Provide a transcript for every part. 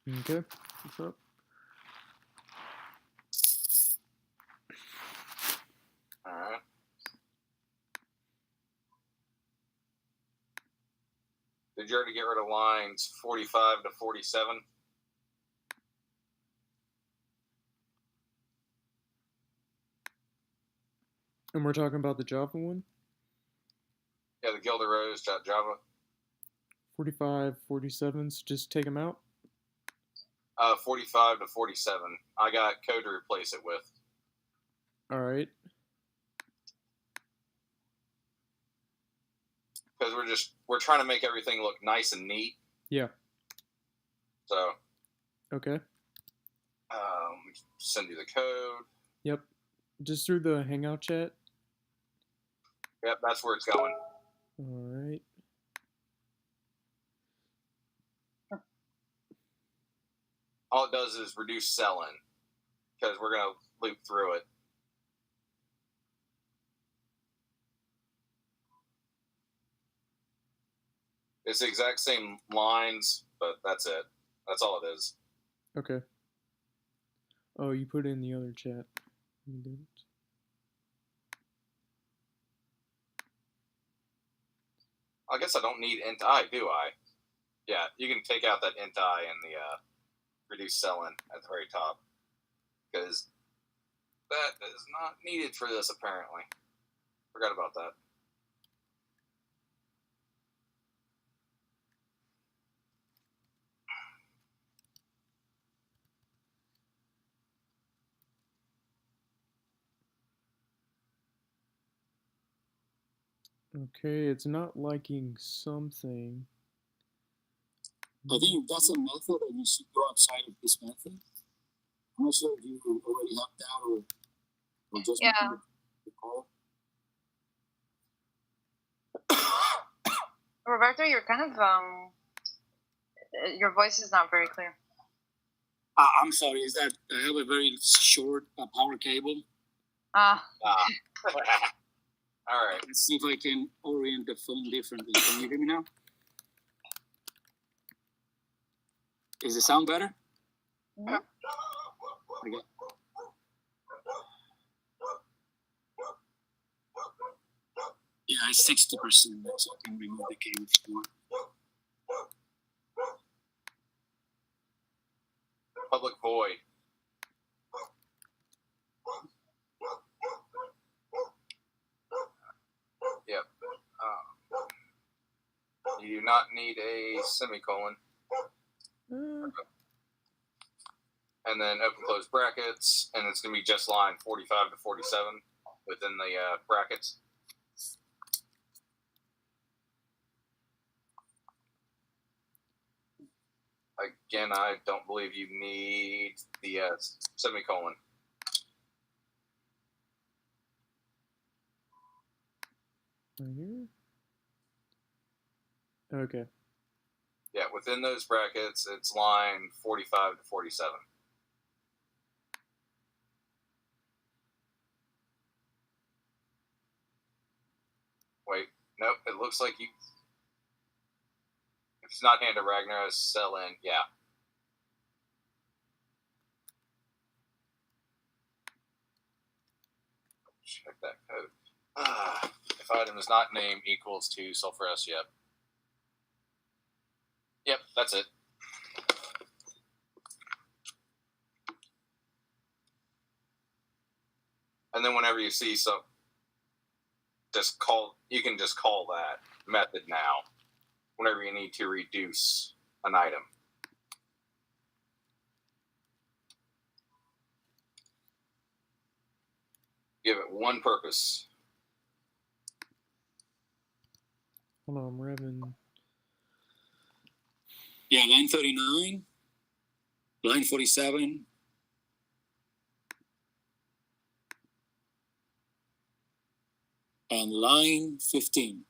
Okay. What's up? Alright. Did you already get rid of lines 45 to 47? And we're talking about the Java one? Yeah, the Gilda Rose Java. 45, 47s, just take them out? 45 to 47. I got code to replace it with. Alright. Because we're trying to make everything look nice and neat. Yeah. So. Okay. Send you the code. Yep. Just through the Hangout chat? Yep, that's where it's going. Alright. All it does is reduce sell-in. Because we're going to loop through it. It's the exact same lines, but that's it. That's all it is. Okay. Oh, you put it in the other chat. You didn't. I guess I don't need int I, do I? Yeah, you can take out that int I and the reduce sell-in at the very top. Because that is not needed for this, apparently. Forgot about that. Okay, it's not liking something. I think that's a method that you should go outside of this method. I'm not sure if you already have that or just the call. Roberto, you're kind of your voice is not very clear. I'm sorry, is that I have a very short power cable. All right. Let's see if I can orient the phone differently. Can you hear me now? Is the sound better? Mm-hmm. Okay. Yeah, it's 60%, so I can remove the cable if you want. Public void. Yep. You do not need a semicolon. And then open close brackets, and it's going to be just line 45 to 47 within the brackets. Again, I don't believe you need the semicolon. Right here? Okay. Yeah, within those brackets, it's line 45 to 47. Wait, nope, it looks like you... If it's not Hand of Ragnar, it's sell in, yeah. Check that code. If item is not named equals to sulfur S, yep. Yep, that's it. And then whenever you see some, you can just call that method now whenever you need to reduce an item. Give it one purpose. Hold on, I'm revving. Yeah, line 39, line 47. And line 15.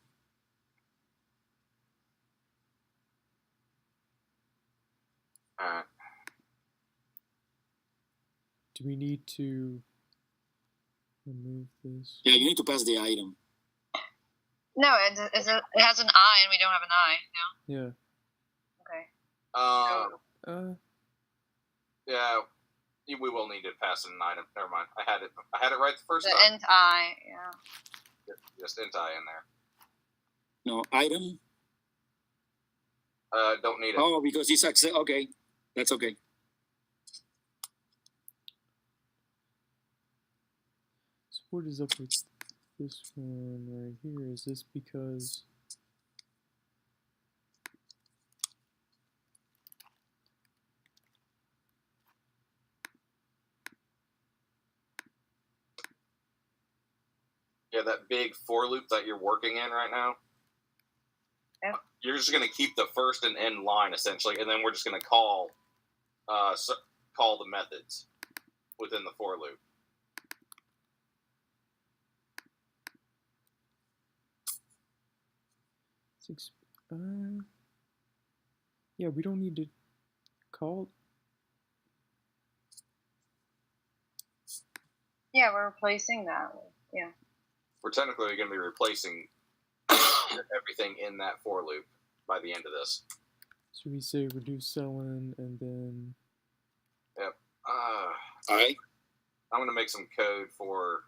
All right. Do we need to remove this? Yeah, you need to pass the item. No, it has an I, and we don't have an I. No. Yeah. Okay. Yeah, we will need to pass in an item. Never mind. I had it right the first The time. int I, yeah. Just int I in there. No, item. Don't need it. Oh, because it's okay. That's okay. So what is up with this one right here? Is this because Yeah, that big for loop that you're working in right now. Yep. You're just going to keep the first and end line essentially, and then we're just going to call the methods within the for loop. yeah, we don't need to call. Yeah, we're replacing that. Yeah. We're technically going to be replacing everything in that for loop by the end of this. So we say reduce selling and then. Yep. All right. I'm going to make some code for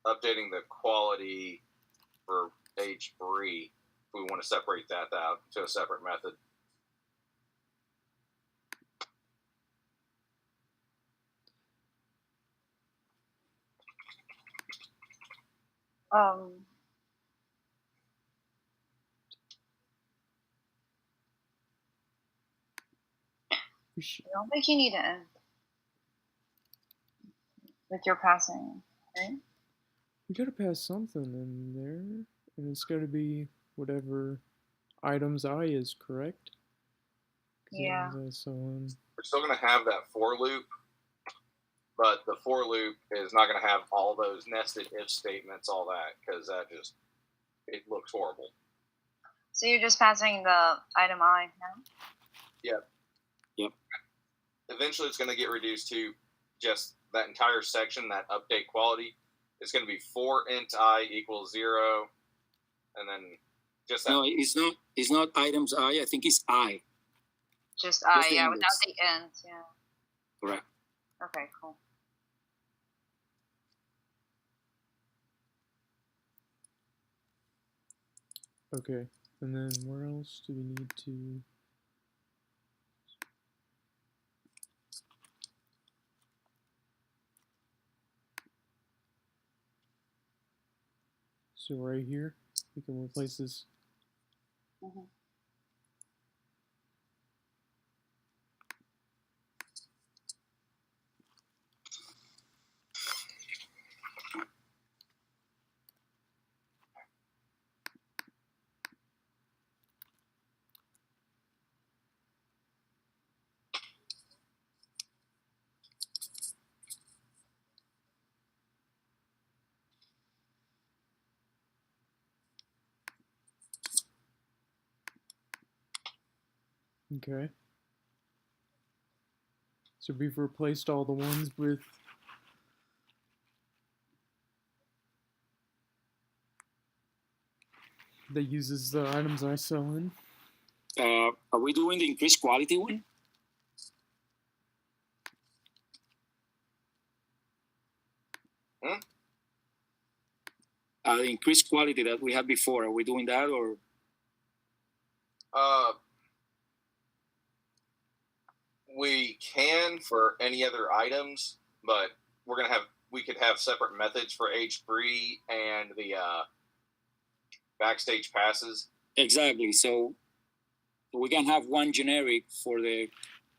updating the quality for H3. We want to separate that out to a separate method. I don't think you need to end with your passing, right? We gotta pass something in there, and it's gotta be whatever items I is, correct? Yeah. We're still going to have that for loop, but the for loop is not going to have all those nested if statements, all that, because it looks horrible. So you're just passing the item I now? Yep. Eventually it's going to get reduced to just that entire section, that update quality. It's going to be for int I equals 0, and then just that. No, it's not items I think it's I. Just I, the yeah, index. without the end, yeah. Correct. Okay, cool. Okay, and then where else do we need to? So right here, we can replace this. Mm-hmm. Okay. So we've replaced all the ones with that uses the items I sell in. Are we doing the increased quality one? The increased quality that we had before, are we doing that or? We can for any other items, but we could have separate methods for H3 and the backstage passes. Exactly. So we can have one generic for the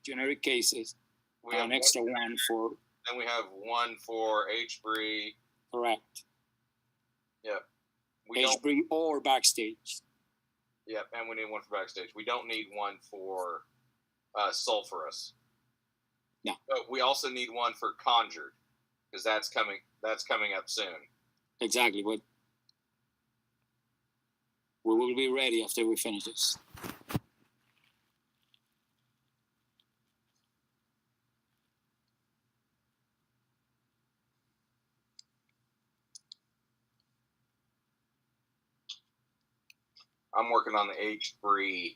generic cases, an extra one for. Then we have one for H3. Correct. Yep. H3 or backstage. Yep, and we need one for backstage. We don't need one for sulfurous. No. But we also need one for conjured, because that's coming up soon. Exactly, but we will be ready after we finish this. I'm working on the H3.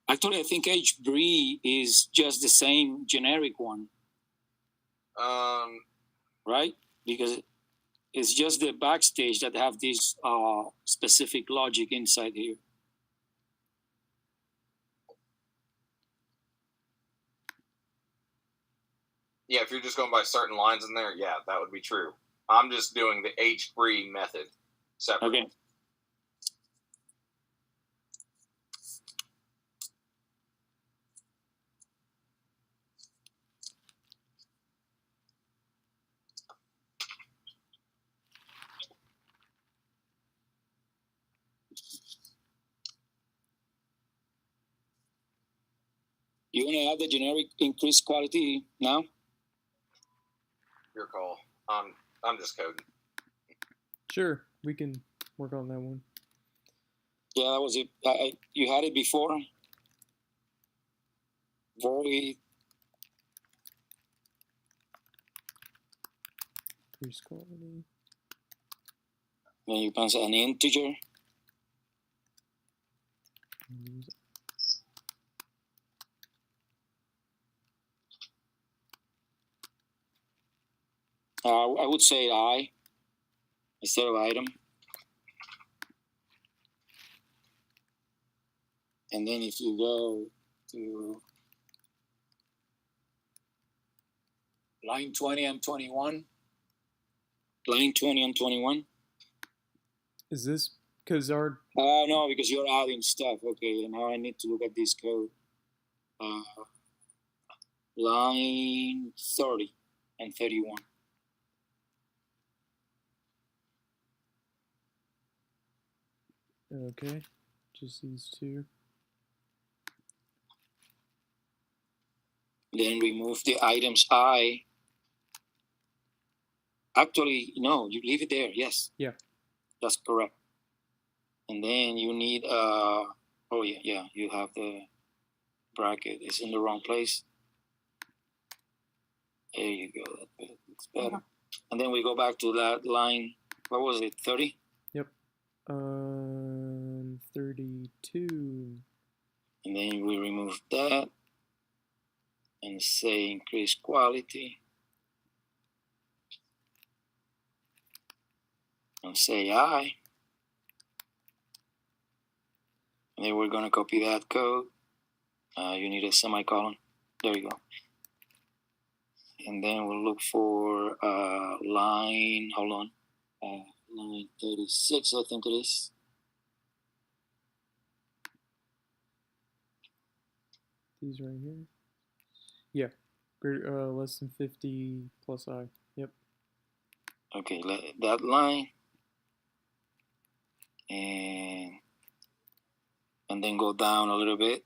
Actually, I think HBRE is just the same generic one, right? Because it's just the backstage that have this specific logic inside here. Yeah, if you're just going by certain lines in there, yeah, that would be true. I'm just doing the HBRE method separately. Okay. You want to add the generic increased quality now? Your call. I'm just coding. Sure, we can work on that one. Yeah, that was it. You had it before. Void. Increase quality. Then you pass an integer. Use I would say I instead of item. And then if you go to line 20 and 21, line 20 and 21. Is this because our No, because you're adding stuff. Okay, now I need to look at this code. Line 30 and 31. okay, just these two. Then remove the items I. Actually, no, you leave it there. Yes. Yeah. That's correct. And then you need oh yeah, you have the bracket. It's in the wrong place. There you go. That looks better. And then we go back to that line. What was it? 30? Yep. 32. And then we remove that and say increase quality. And say I. And then we're going to copy that code. You need a semicolon. There you go. And then we'll look for line, hold on, line 36, I think it is. These right here. Yeah, greater, less than 50 plus I. Yep. Okay, that line. And then go down a little bit.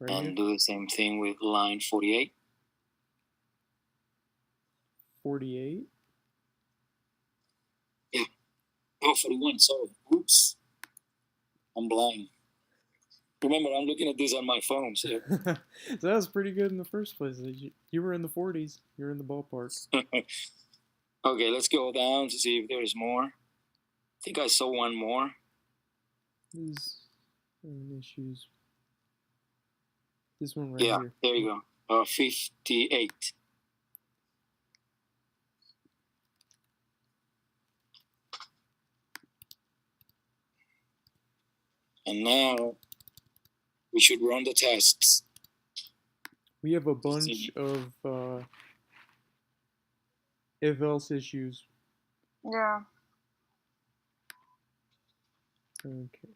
Right and here. do the same thing with line 48. 48. Oh, 41, sorry. Oops. I'm blind. Remember, I'm looking at this on my phone. So. So that was pretty good in the first place. You were in the 40s. You're in the ballpark. Okay, let's go down to see if there's more. I think I saw one more. These issues. This one right Yeah, here. there you go. 58. And now we should run the tests. We have a bunch of if-else issues. Yeah. Okay.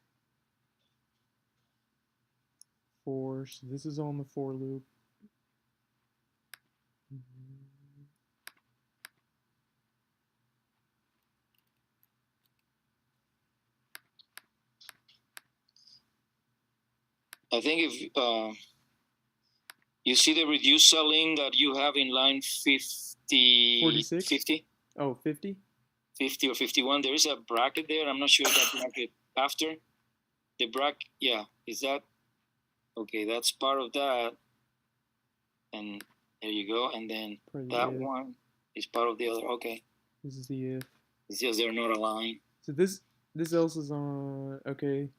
So this is on the for loop. I think if you see the reduce selling that you have in line 50, 46? 50? Oh, 50? 50 or 51, there is a bracket there. I'm not sure if that bracket after the bracket, yeah, is that, okay, that's part of that. And there you go. And then that if. one is part of the other. Okay. This is the if. It's just they're not aligned. So this This else is on. Okay.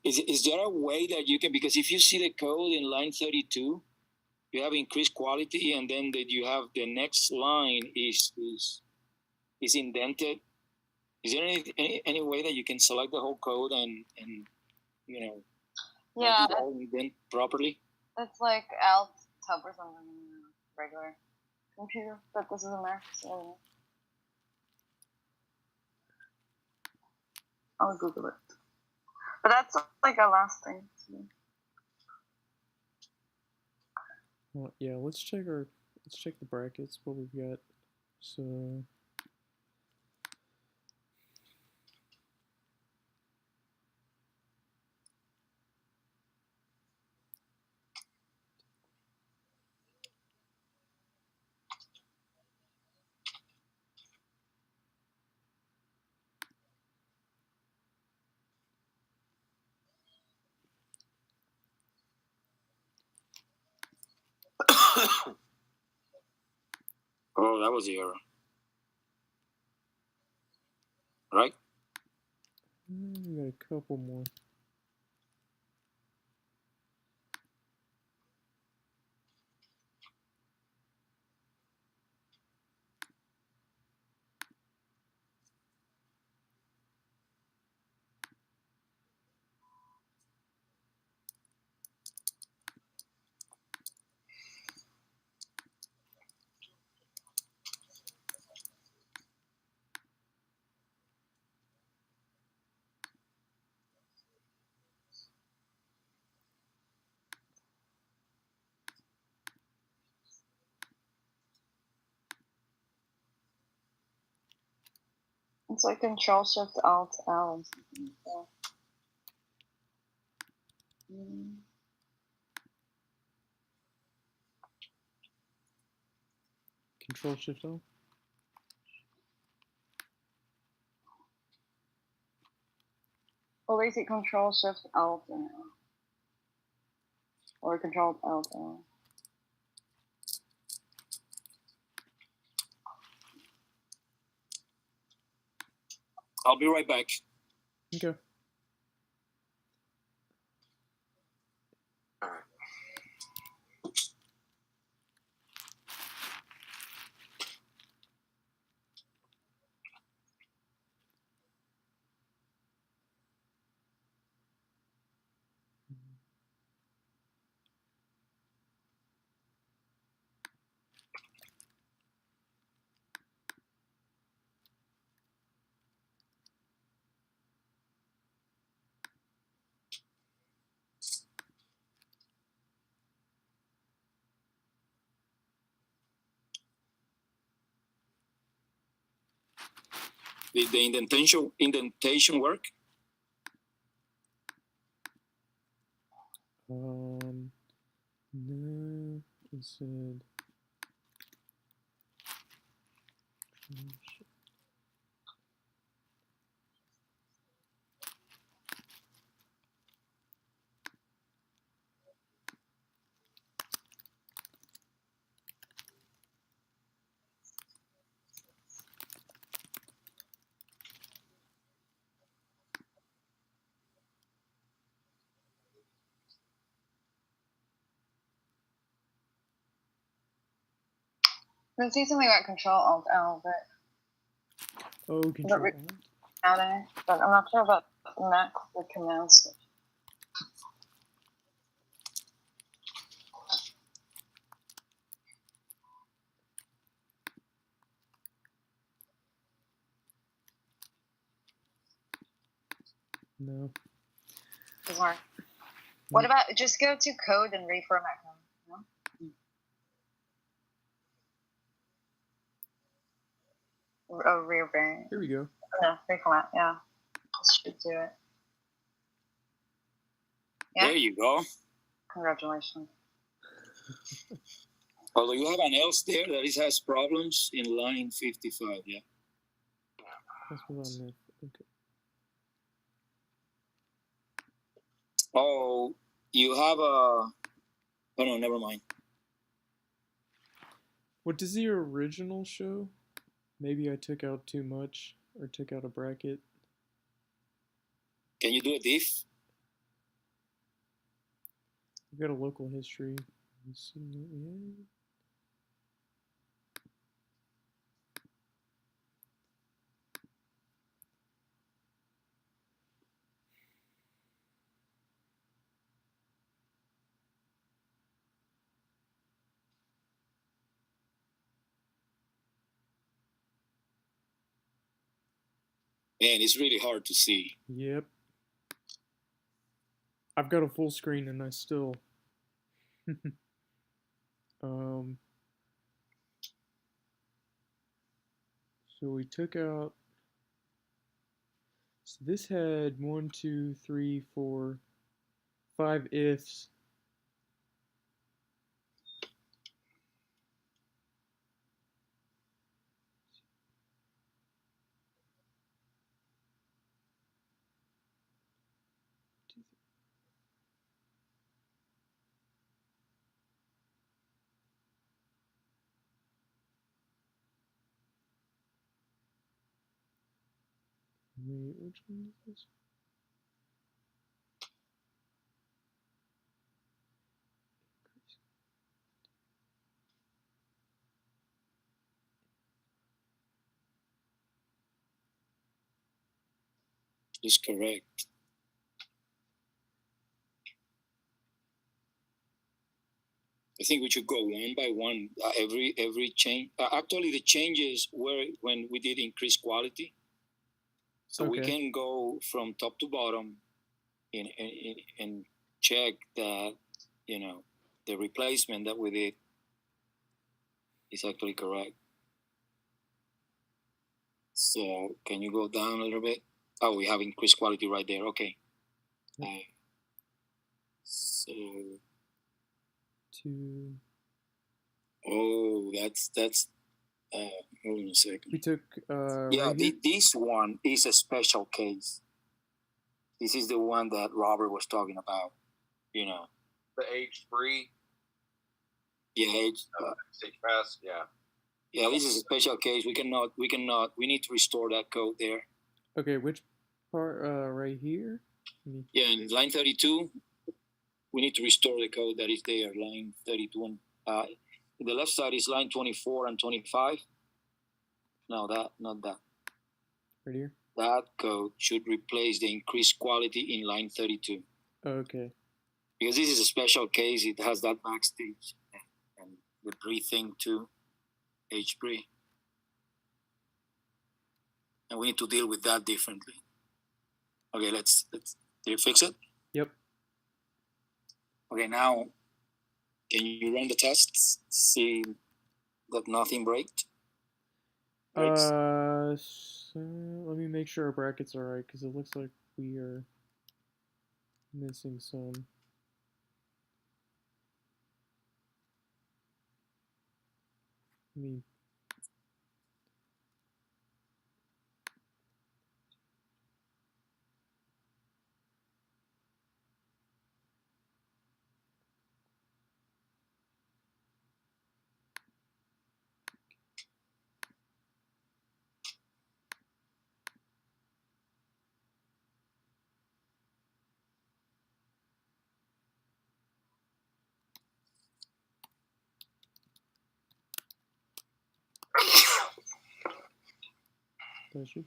Is there a way that you can, because if you see the code in line 32, you have increased quality, and then that you have the next line is indented. Is there any way that you can select the whole code and you know Yeah, make it all indent properly? it's like Alt Tab or something on a regular computer, but this is a Mac, so I'll Google it. But that's like a last thing. Well, yeah. Let's check the brackets. What we've got. So. Oh, that was the error. Right? We got a couple more. It's like Control Shift Alt L or something like that. Control Shift L. Well, basically Control Shift Alt and L. Or Control Alt L. I'll be right back. Okay. All right. Did the indentation work? No, it said. I see something about Control Alt L, but Oh, Control re- Alt. adding, but I'm not sure about Mac with command switch. No. Doesn't work. What about just go to code and reformat them? No? Oh, rearrange. Here we go. No, reformat. Yeah, this should do it. Yeah. There you go. Congratulations. Although you have an else there that it has problems in line 55, yeah. That's what I meant. Okay. Oh, you have a... Oh, no, never mind. What does the original show? Maybe I took out too much or took out a bracket. Can you do a diff? We've got a local history. Let's see what we have. Man, it's really hard to see. Yep. I've got a full screen and I still so we took out, so this had 1, 2, 3, 4, 5 ifs. Wait, which one is this? It's correct. I think we should go one by one. Every change. Actually, the changes were when we did increase quality. So we Okay. can go from top to bottom and check that, you know, the replacement that we did is actually correct. So can you go down a little bit? Oh, we have increased quality right there. Okay. So, 2. oh, that's hold on a second. We took Yeah, right here. this one is a special case. This is the one that Robert was talking about. You know. The H3. Yeah, Stage pass. Yeah. yeah. This is a special case. We cannot. We need to restore that code there. Okay, which part? Right here. Yeah, in line 32, we need to restore the code that is there. Line 32. The left side is line 24 and 25. No, not that. Right here. That code should replace the increased quality in line 32. Okay. Because this is a special case, it has that backstage and the breathing to H3. And we need to deal with that differently. Okay, let's did you fix it? Yep. Okay, now can you run the tests? See that nothing breaks? So let me make sure our brackets are right because it looks like we are missing some. Let me. Does you?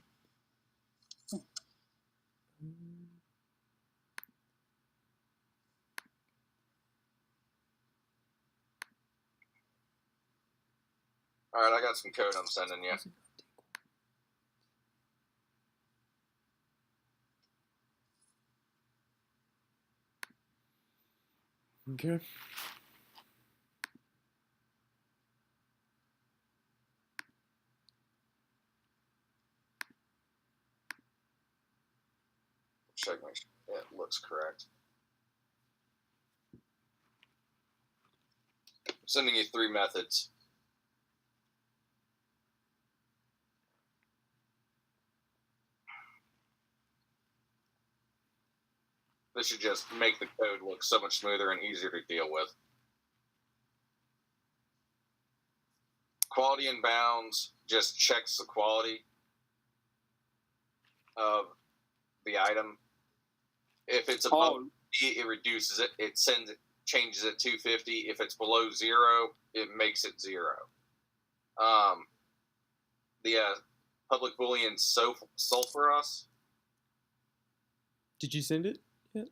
All right, I got some code I'm sending you. Okay. Check my. Yeah, it looks correct. I'm sending you 3 methods. This should just make the code look so much smoother and easier to deal with. Quality and bounds just checks the quality of the item If it's above Oh, 50, it reduces it. It changes it 250. If it's below 0, it makes it 0. The public Boolean sulfurous. Did you send it yet?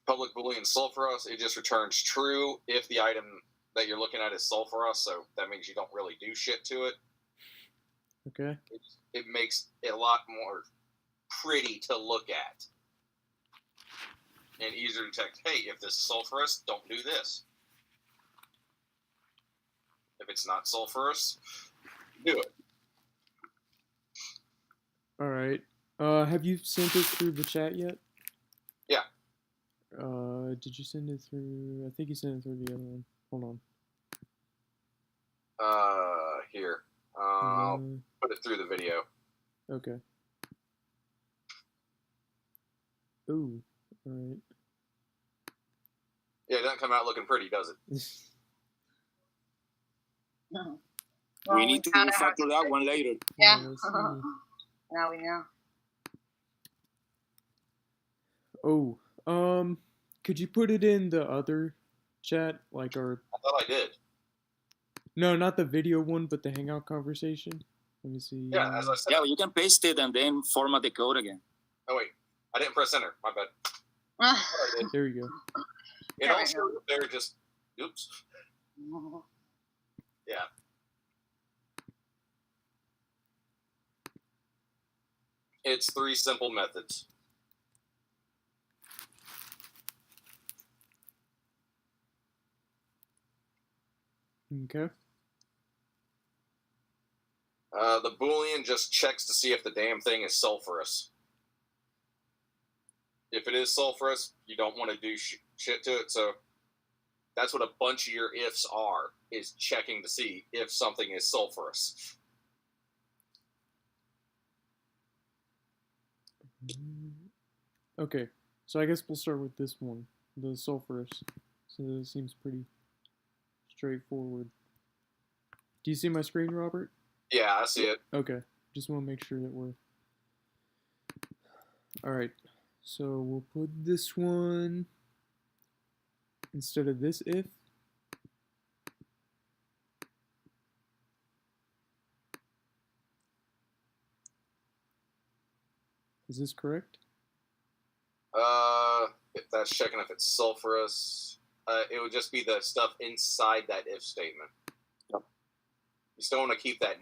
Public Boolean sulfurous, it just returns true if the item that you're looking at is sulfurous, so that means you don't really do shit to it. Okay. It makes it a lot more pretty to look at and easier to detect. Hey, if this is sulfurous, don't do this. If it's not sulfurous, do it. All right. Have you sent it through the chat yet? Yeah. Did you send it through? I think you sent it through the other one. Hold on. Here. I'll Uh, put it through the video. okay. Ooh. All right. Yeah, it doesn't come out looking pretty, does it? Well, we need to kinda have refactor that one later. Yeah. Let's see. Now we know. Oh. Could you put it in the other chat, like our? I thought I did. No, not the video one, but the Hangout conversation. Let me see. Yeah, as I said. Yeah, you can paste it and then format the code again. Oh, wait. I didn't press enter. My bad. I did. There you go. It There we also, they're just, oops. Yeah. It's 3 simple methods. Okay. The Boolean just checks to see if the damn thing is sulfurous. If it is sulfurous, you don't want to do shit to it. So that's what a bunch of your ifs are, is checking to see if something is sulfurous. Okay. So I guess we'll start with this one, the sulfurous. So this seems pretty straightforward. Do you see my screen, Robert? Yeah, I see it. Okay. Just want to make sure that we're... Alright. So we'll put this one instead of this if. Is this correct? If that's checking if it's sulfurous, it would just be the stuff inside that if statement. Yep. You still want to keep that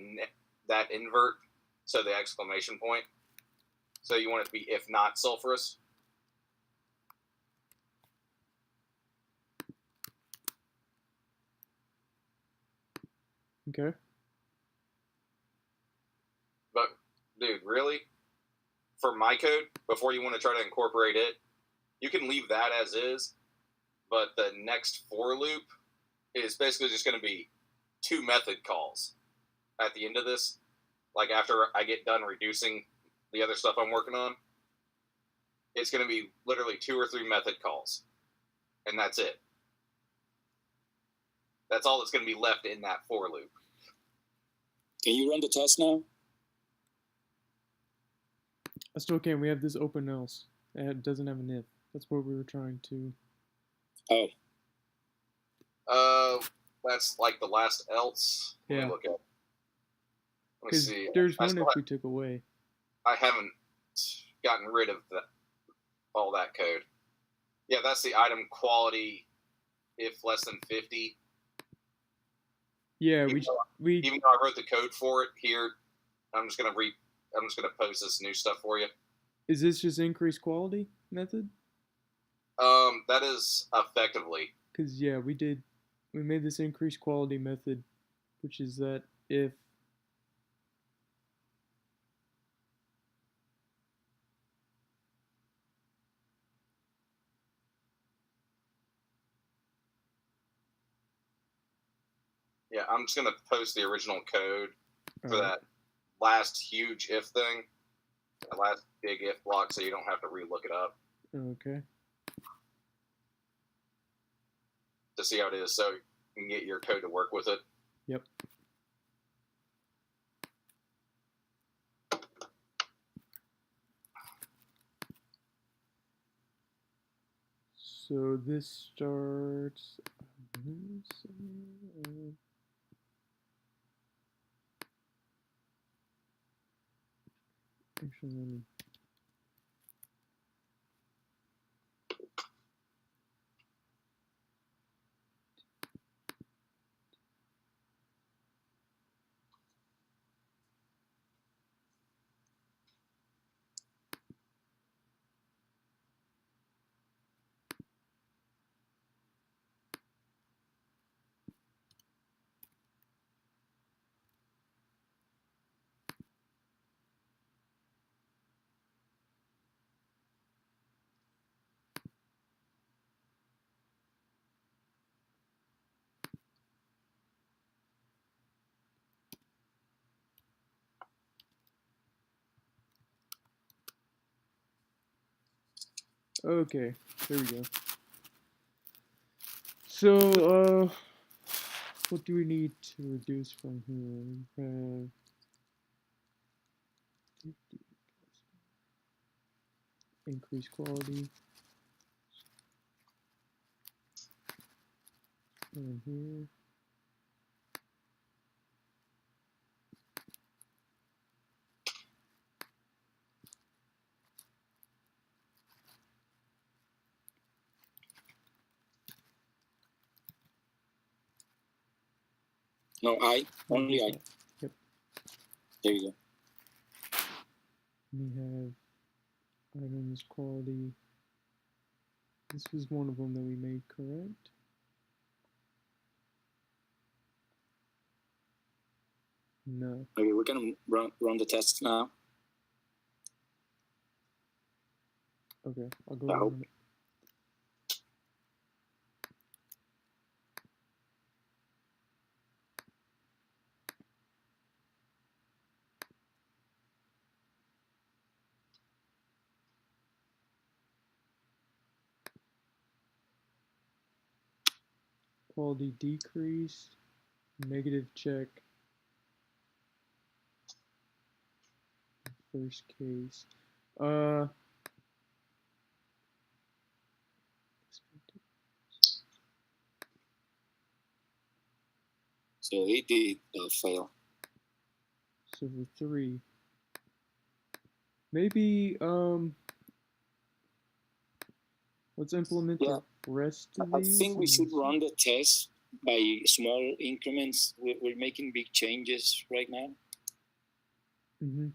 that invert, so the exclamation point. So you want it to be if not sulfurous. Okay. But, dude, really? For my code, before you want to try to incorporate it, you can leave that as is, but the next for loop is basically just going to be 2 method calls at the end of this. Like after I get done reducing the other stuff I'm working on, it's going to be literally 2 or 3 method calls, and that's it. That's all that's going to be left in that for loop. Can you run the test now? I still can't. We have this open else. It doesn't have an if. That's what we were trying to... Oh, That's like the last else. Let Yeah. me look at. Let me Because see. there's I one still if we took away. I haven't gotten rid of all that code. Yeah, that's the item quality if less than 50. Yeah, Even we though I wrote the code for it here, I'm just gonna post this new stuff for you. is this just increased quality method? That is effectively. Because yeah, we made this increased quality method, which is that if Yeah, I'm just gonna post the original code for Alright. that last huge if thing, that last big if block, so you don't have to relook it up. Okay. To see how it is, so you can get your code to work with it. Yep. So this starts. Actually, okay, there we go. So, what do we need to reduce from here? We have 50 increase quality. And here. No, only I. Yep. There you go. We have items quality. This was one of them that we made, correct? No. Okay, we can run the tests now. Okay, I'll go I hope. run it. Quality decrease, negative check. First case. So it did fail. So for 3. Maybe let's implement Yeah. the rest of I these. think we and should see. run the test by small increments. We're making big changes right now. Mm-hmm.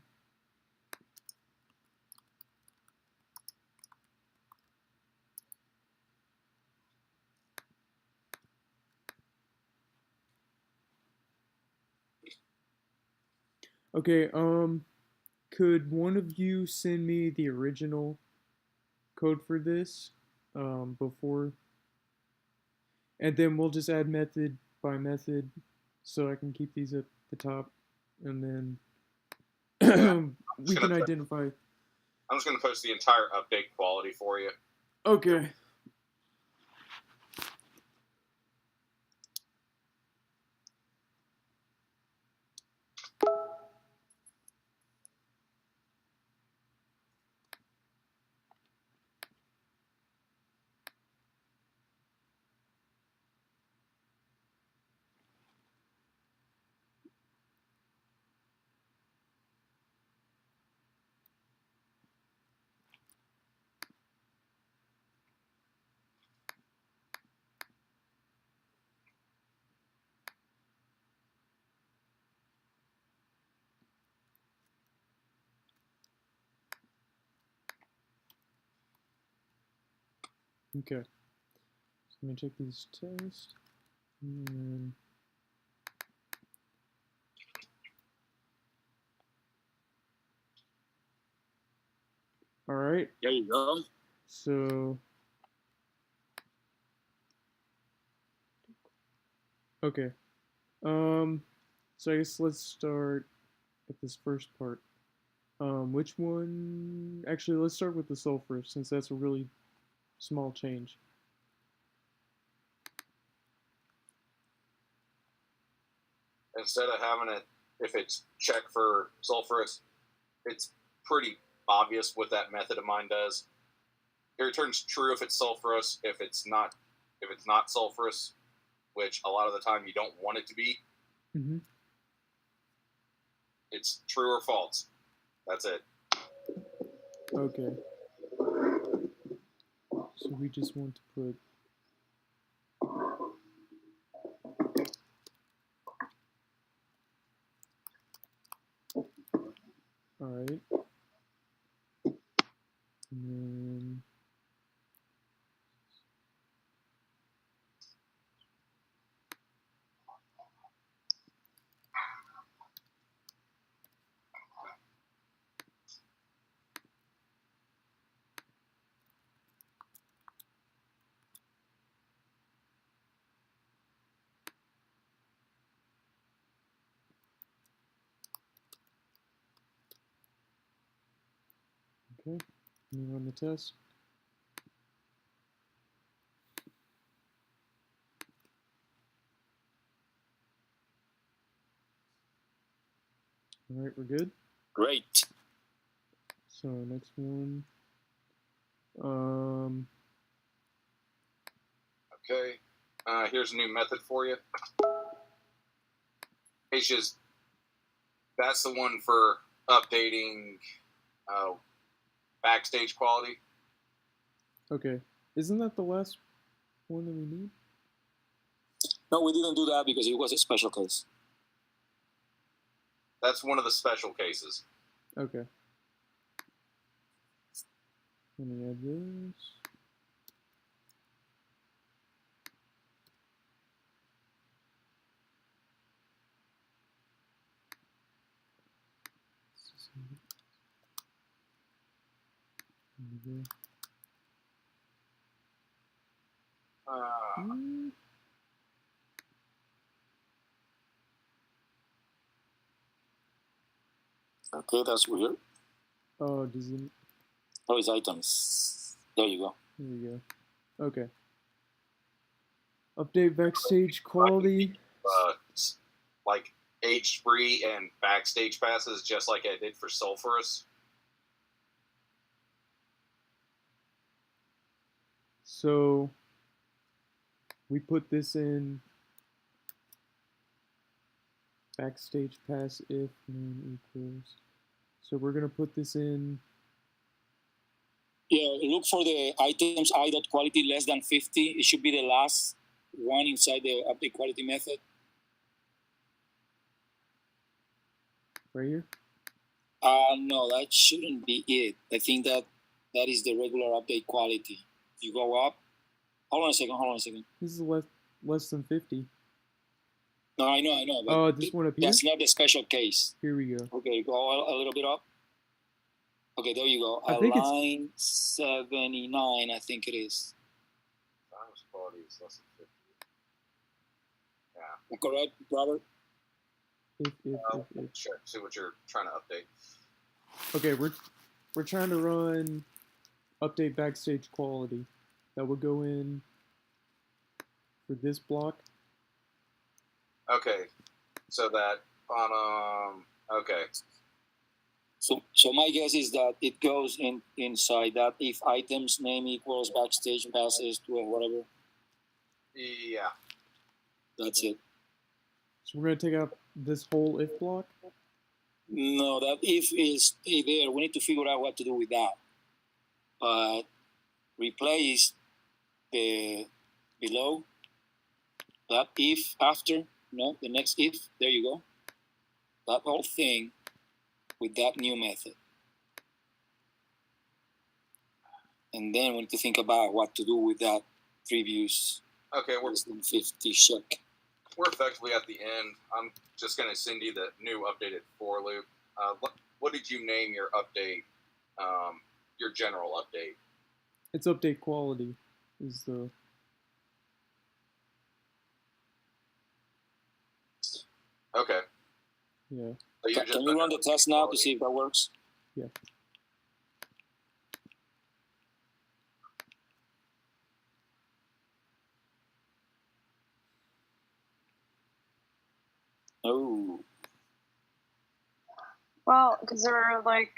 Okay, could one of you send me the original code for this before, and then we'll just add method by method so I can keep these at the top, and then we can identify. I'm just going to post the entire update quality for you. Okay. Okay. So let me check these tests. And all right. There you go. So okay. So I guess let's start at this first part. Which one? Actually, let's start with the sulfur since that's a really small change. instead of having it, if it's checked for sulfurous, it's pretty obvious what that method of mine does. It returns true if it's sulfurous. If it's not sulfurous, which a lot of the time you don't want it to be, Mm-hmm. it's true or false. That's it. Okay. So we just want to put all right. And then okay. Let me run the test. All right, we're good. Great. So next one. Okay. Here's a new method for you. It's just that's the one for updating backstage quality. Okay. Isn't that the last one that we need? No, we didn't do that because it was a special case. That's one of the special cases. Okay. Let me add this. There we go. Okay, that's weird. Oh, does it? Oh, it's items. There you go. There we go. Okay. Update backstage quality. Like age free and backstage passes, just like I did for sulfurous. So we put this in backstage pass if name equals. So we're gonna put this in. Yeah, look for the items i.quality less than 50. It should be the last one inside the update quality method. Right here? No, that shouldn't be it. I think that is the regular update quality. You go up. Hold on a second. This is less than 50. No, I know. But Oh, this one up here? That's not the special case. Here we go. Okay, go a little bit up. Okay, there you go. I think it's line 79, I think it is. Times quality is less than 50. Yeah. Correct, Robert? If. Sure. See what you're trying to update. Okay, we're trying to run update backstage quality. That would go in for this block. Okay. So that on okay. So my guess is that it goes inside that if items name equals backstage passes to whatever. Yeah. That's it. So we're gonna take out this whole if block. No, that if is there. We need to figure out what to do with that. But replace the below that if after the next if. There you go. That whole thing with that new method. And then we need to think about what to do with that previous Okay, less than 50 check. We're effectively at the end. I'm just going to send you the new updated for loop. What did you name your update, your general update? It's update quality is the... Okay. Yeah. So Can you run the test now to see if that works? Yeah. Oh, Well, because there were like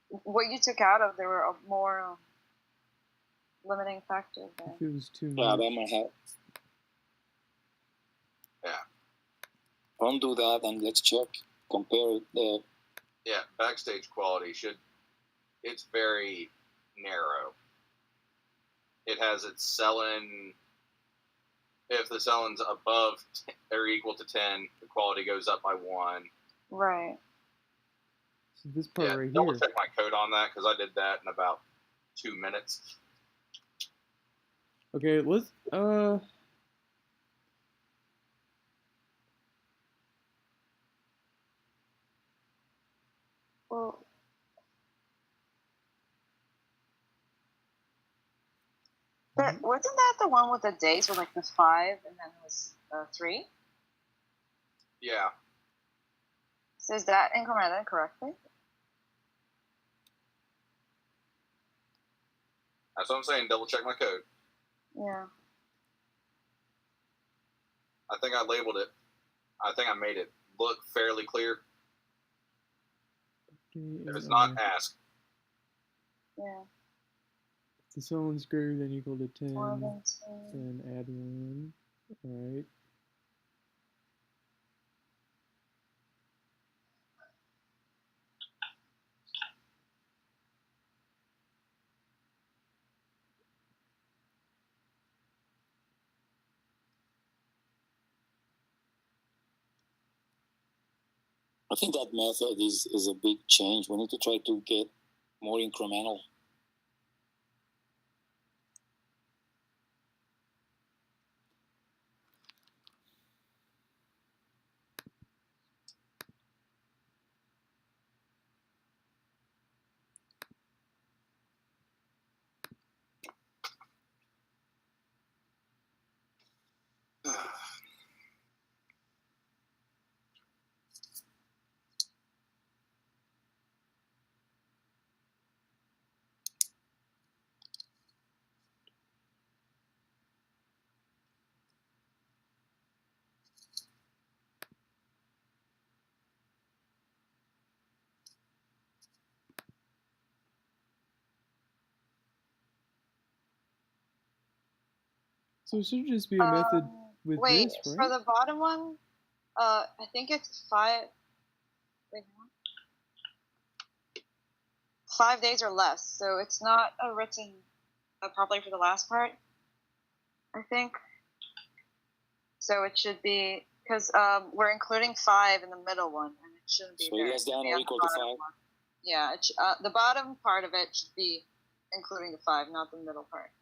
what you took out of, there were more limiting factors there. If it was too yeah, much. that might help. Yeah. Undo that and let's check. Compare the. Yeah, backstage quality it's very narrow. It has its selling. If the selling's above or equal to 10, the quality goes up by 1. Right. So this part Yeah, right double here. check my code on that because I did that in about 2 minutes. Okay, let's Well, but wasn't that the one with the days with like the 5 and then it was 3? Yeah, So is that incremented correctly? that's what I'm saying. Double check my code. Yeah. I think I labeled it. I think I made it look fairly clear. If it's not, ask. Yeah. if the someone's greater than or equal to 10, More than 2. then add 1. Alright. I think that method is a big change. We need to try to get more incremental. So it should just be a method with wait, this, right? for the bottom one, I think it's 5. Wait, what? 5 days or less, so it's not written properly for the last part. I think. So it should be because we're including 5 in the middle one, and it shouldn't be So there. less than It should be or on the equal to bottom 5? one. Yeah, the bottom part of it should be including the 5, not the middle part.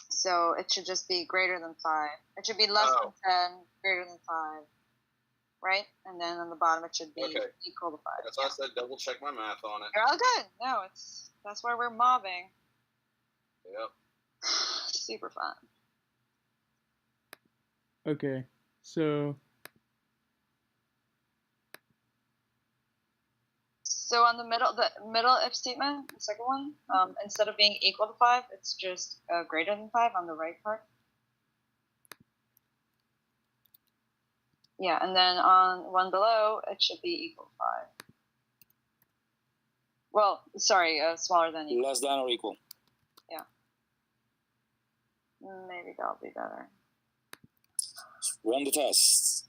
So it should just be greater than 5. It should be less than 10, greater than 5, right? And then on the bottom it should be equal to 5. That's why I said double check my math on it. You're all good. No, that's why we're mobbing. Yep. Super fun. Okay, so So on the middle if statement, the second one, instead of being equal to 5, it's just greater than 5 on the right part. Yeah, and then on one below, it should be equal to 5. Well, sorry, smaller than equal. Less than or equal. Yeah. Maybe that'll be better. Run the test.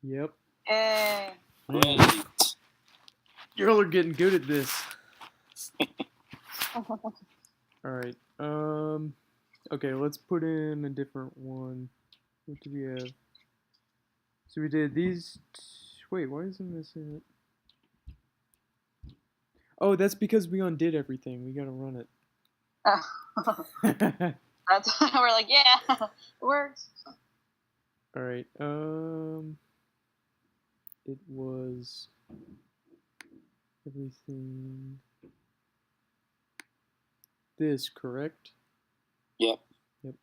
yep. Hey. Great. Y'all are getting good at this. Alright. Okay, let's put in a different one. What do we have? So we did these. Wait, why isn't this it? Oh, that's because we undid everything. We gotta run it. That's why we're like, yeah, it works. Alright, it was everything. This, correct? Yep. Yep.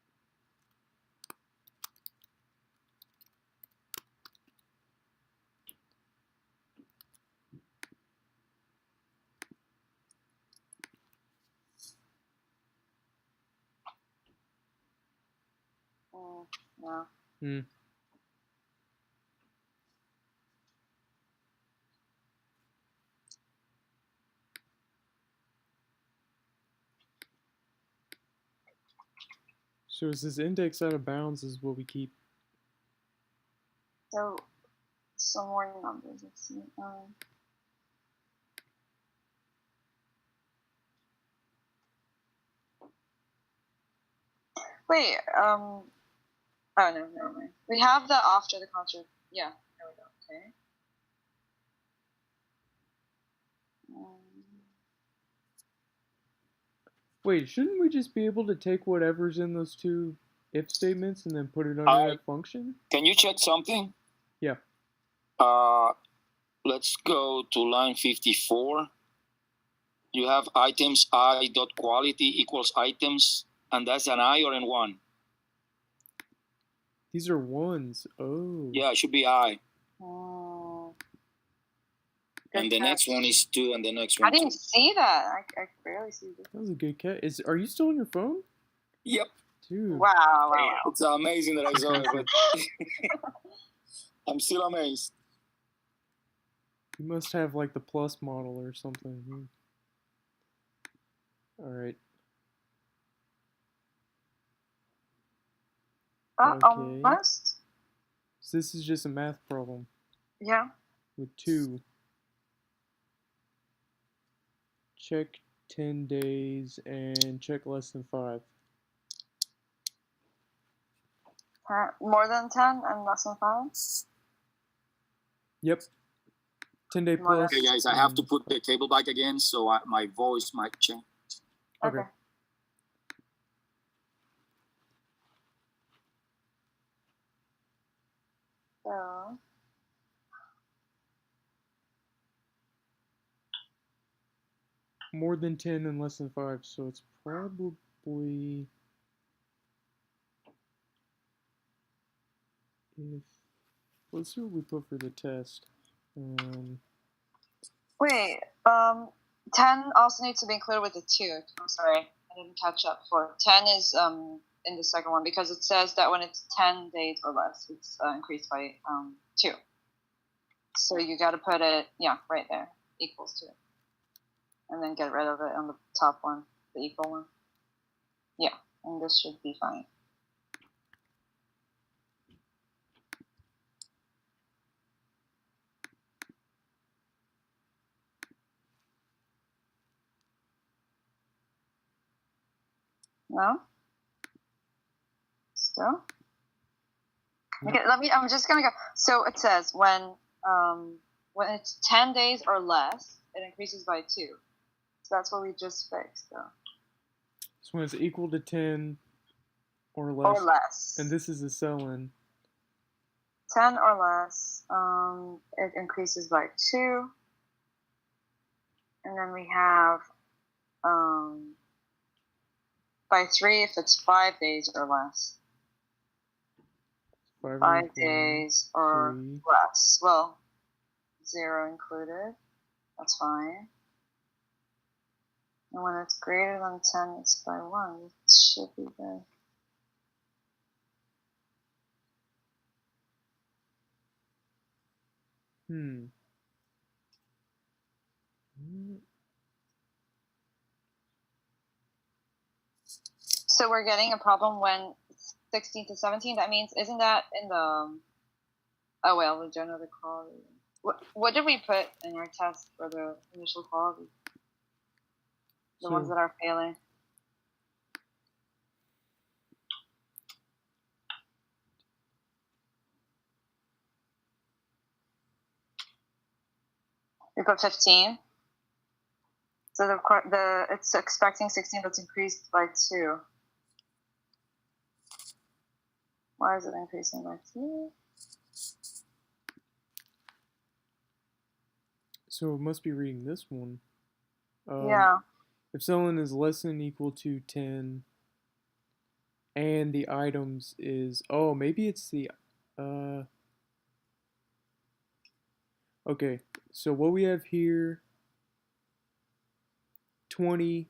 Yeah. Hmm. So is this index out of bounds is what we keep. So some more numbers. Let's see. Wait. Oh no, never mind. We have the after the concert. Yeah. There we go. Okay. Wait, shouldn't we just be able to take whatever's in those two if statements and then put it under I- that function? Can you check something? Yeah. Let's go to line 54. You have items I dot quality equals items, and that's an I or an one. These are ones. Oh. Yeah, it should be I. Oh. And the Good next catch. one is two, and the next I one didn't two. see that. I barely see this. That was a good catch. Are you still on your phone? Yep. Dude. Wow. It's amazing that I saw it, but I'm still amazed. You must have like the plus model or something. Alright. Okay. Almost. So this is just a math problem Yeah. with 2. Check 10 days and check less than 5. More than 10 and less than 5? Yep. 10-day More than- plus. Okay, guys, I have to put the cable back again, so my voice might change. Okay. So, More than 10 and less than 5, so it's probably if let's see what we put for the test. wait, 10 also needs to be included with the 2. I'm sorry, I didn't catch up for 10 is in the second one because it says that when it's 10 days or less, it's increased by 2. So you got to put it, right there, equals 2. And then get rid of it on the top one, the equal one. Yeah, and this should be fine. No? Still? Okay, I'm just gonna go. So it says when it's 10 days or less, it increases by 2. So that's what we just fixed, though. So when it's equal to 10 or less. Or less. And this is a sell-in. 10 or less, it increases by 2. And then we have by 3 if it's 5 days or less. 5 days or 3. less. Well, 0 included. That's fine. And when it's greater than 10, it's by 1. It should be good. So we're getting a problem when it's 16 to 17. That means, isn't that in the... Oh, well, the general quality. What did we put in our test for the initial quality? The ones that are failing. We put 15. So it's expecting 16, but it's increased by 2. Why is it increasing by 2? So it must be reading this one. Yeah. If selling is less than or equal to 10, and the items is... Oh, maybe it's the... Okay, so what we have here... 20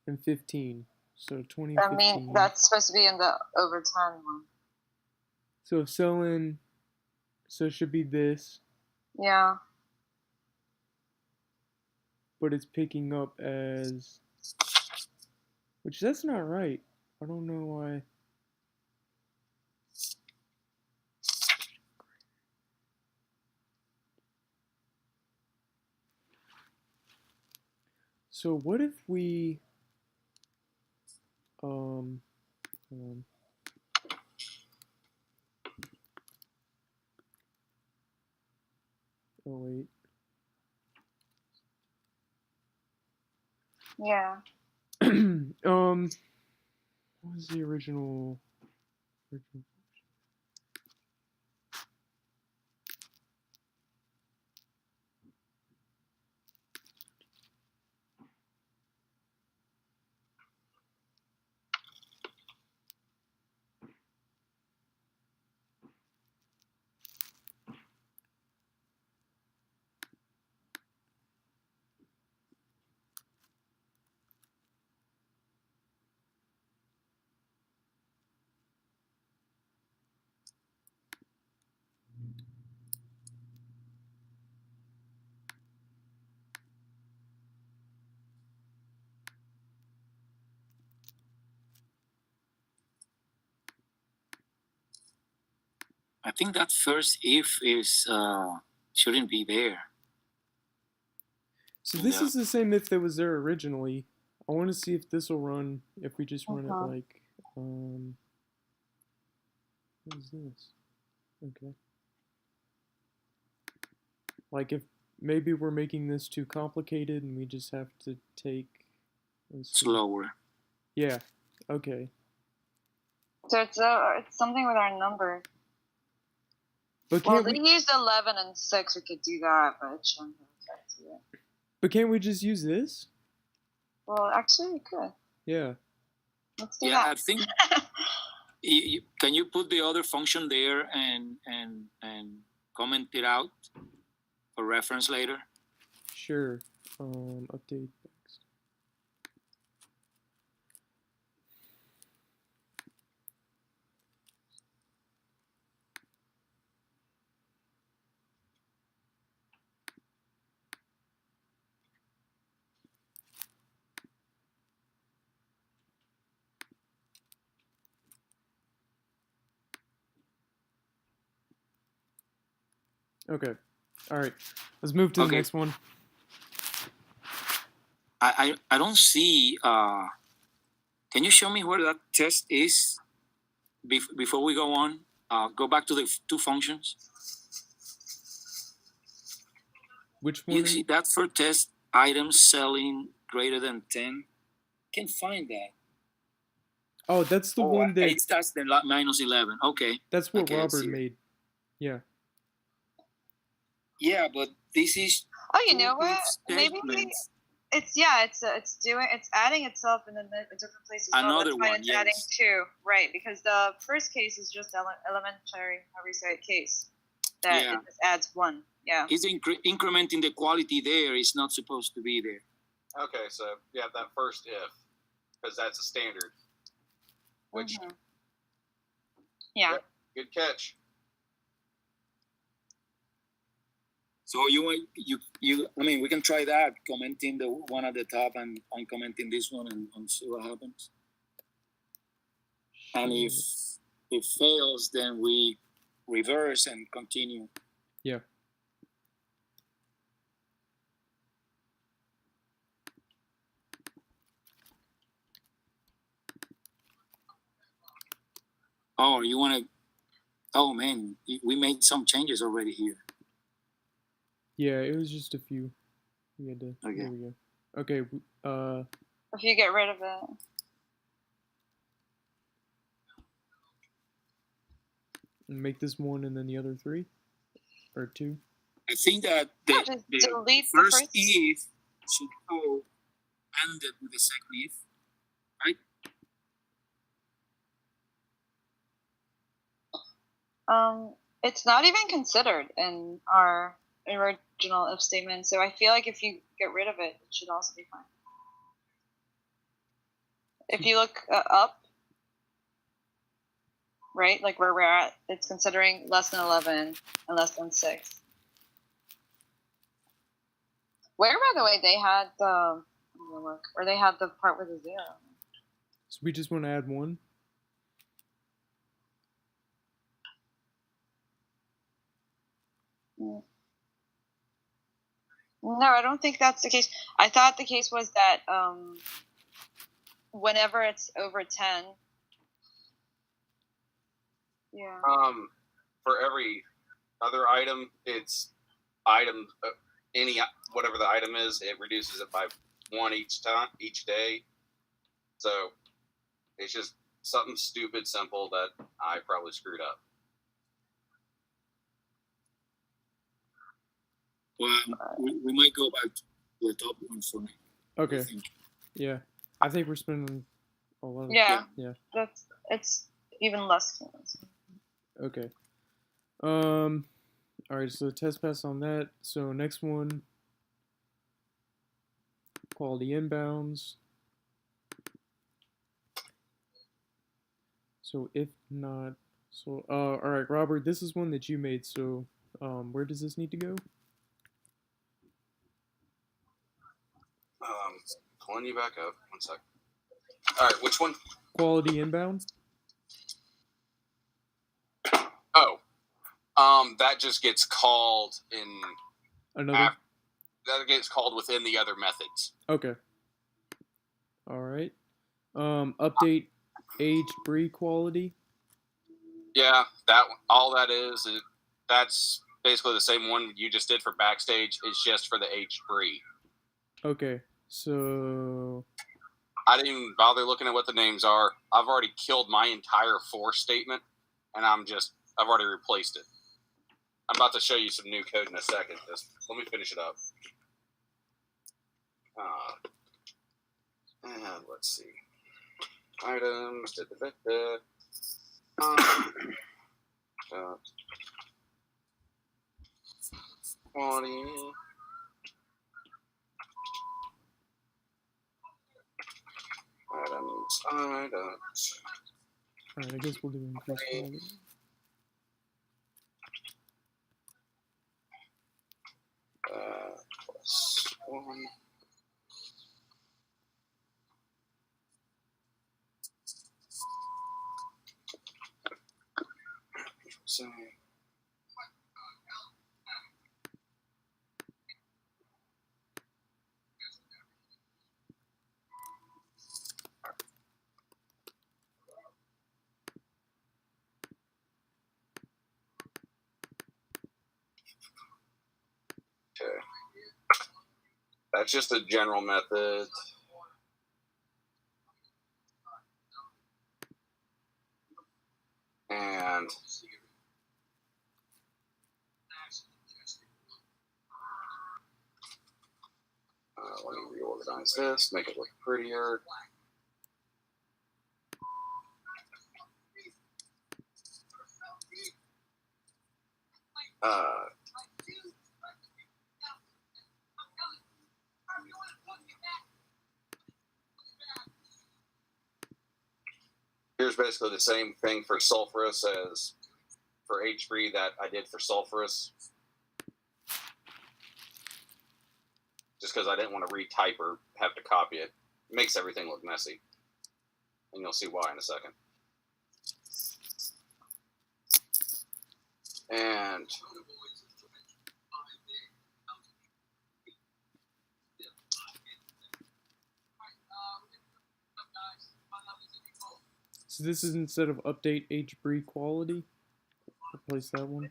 and 15. So 20 and 15. I mean, that's supposed to be in the over 10 one. So if selling, so it should be this, Yeah. but it's picking up as, which that's not right. I don't know why. So what if we, hold on. Oh wait. Yeah. What was the original? I think that first if is shouldn't be there. So this Yeah. is the same if that was there originally. I want to see if this will run if we just run it like, what is this? Okay. Like if maybe we're making this too complicated and we just have to take, let's see. Slower. Yeah. Okay. So it's something with our number. But Well, can't they we? used 11 and 6. We could do that, but it shouldn't have affected it. But can't we just use this? Well, actually, we could. Yeah. Let's do Yeah, that. I think. Can you put the other function there and comment it out for reference later? Sure. Update text. Okay. All right. Let's move to the Okay. next one. I don't see. Can you show me where that test is before we go on? Go back to the two functions. Which one? You see that for test items selling greater than 10? Can't find that. Oh, that's the one that. That's the minus 11. Okay. That's what Okay, I Robert see it. made. Yeah. Yeah, but this is. Oh, you know what? Maybe statements. it's adding itself in a different place as well. Another That's why one, it's adding yes. 2, right? Because the first case is just elementary Heaviside case that Yeah. it just adds 1. Yeah. It's incrementing the quality there. It's not supposed to be there. Okay, so yeah, that first if, because that's a standard. Which, Mhm. Yeah. good catch. So you I mean, we can try that, commenting the one at the top and uncommenting this one and see what happens. And if it fails, then we reverse and continue. Yeah. Oh, you want to? Oh man, we made some changes already here. Yeah, it was just a few. We had to. Okay. There we go. Okay. If you get rid of it. Make this 1 and then the other 3, or 2. I think that Just the delete the first first. if should go ended with the second if, right? It's not even considered in our original if statement, so I feel like if you get rid of it, it should also be fine. If you look up, right? Like where we're at, it's considering less than 11 and less than 6. Where, by the way, they had the where they had the part with the 0. So we just want to add 1. No, I don't think that's the case. I thought the case was that whenever it's over 10. Yeah. For every other item, it's item any whatever the item is, it reduces it by 1 each day. So it's just something stupid simple that I probably screwed up. Well, we might go back to the top one for me. Okay. I think. Yeah. I think we're spending 11. Yeah. Yeah. It's even less. Okay. All right, so test pass on that. So next one, quality inbounds. So if not, so all right, Robert, this is one that you made. So where does this need to go? Pulling you back up. 1 sec. All right, which one? Quality inbounds. Oh, that just gets called in. Another. That gets called within the other methods. Okay. All right. Update aged brie quality. Yeah, all that is that's basically the same one you just did for backstage. It's just for the aged brie. Okay, so I didn't even bother looking at what the names are. I've already killed my entire for statement, and I've already replaced it. I'm about to show you some new code in a second. Just let me finish it up. And let's see. Items. Quality. Items. all right. I guess we'll do increase quality. Plus 1. So, okay. That's just a general method. And let me reorganize this, make it look prettier. Here's basically the same thing for sulfurous as for H3 that I did for sulfurous. Just because I didn't want to retype or have to copy it. It makes everything look messy. And you'll see why in a second. And So this is instead of update aged brie quality. Replace that one.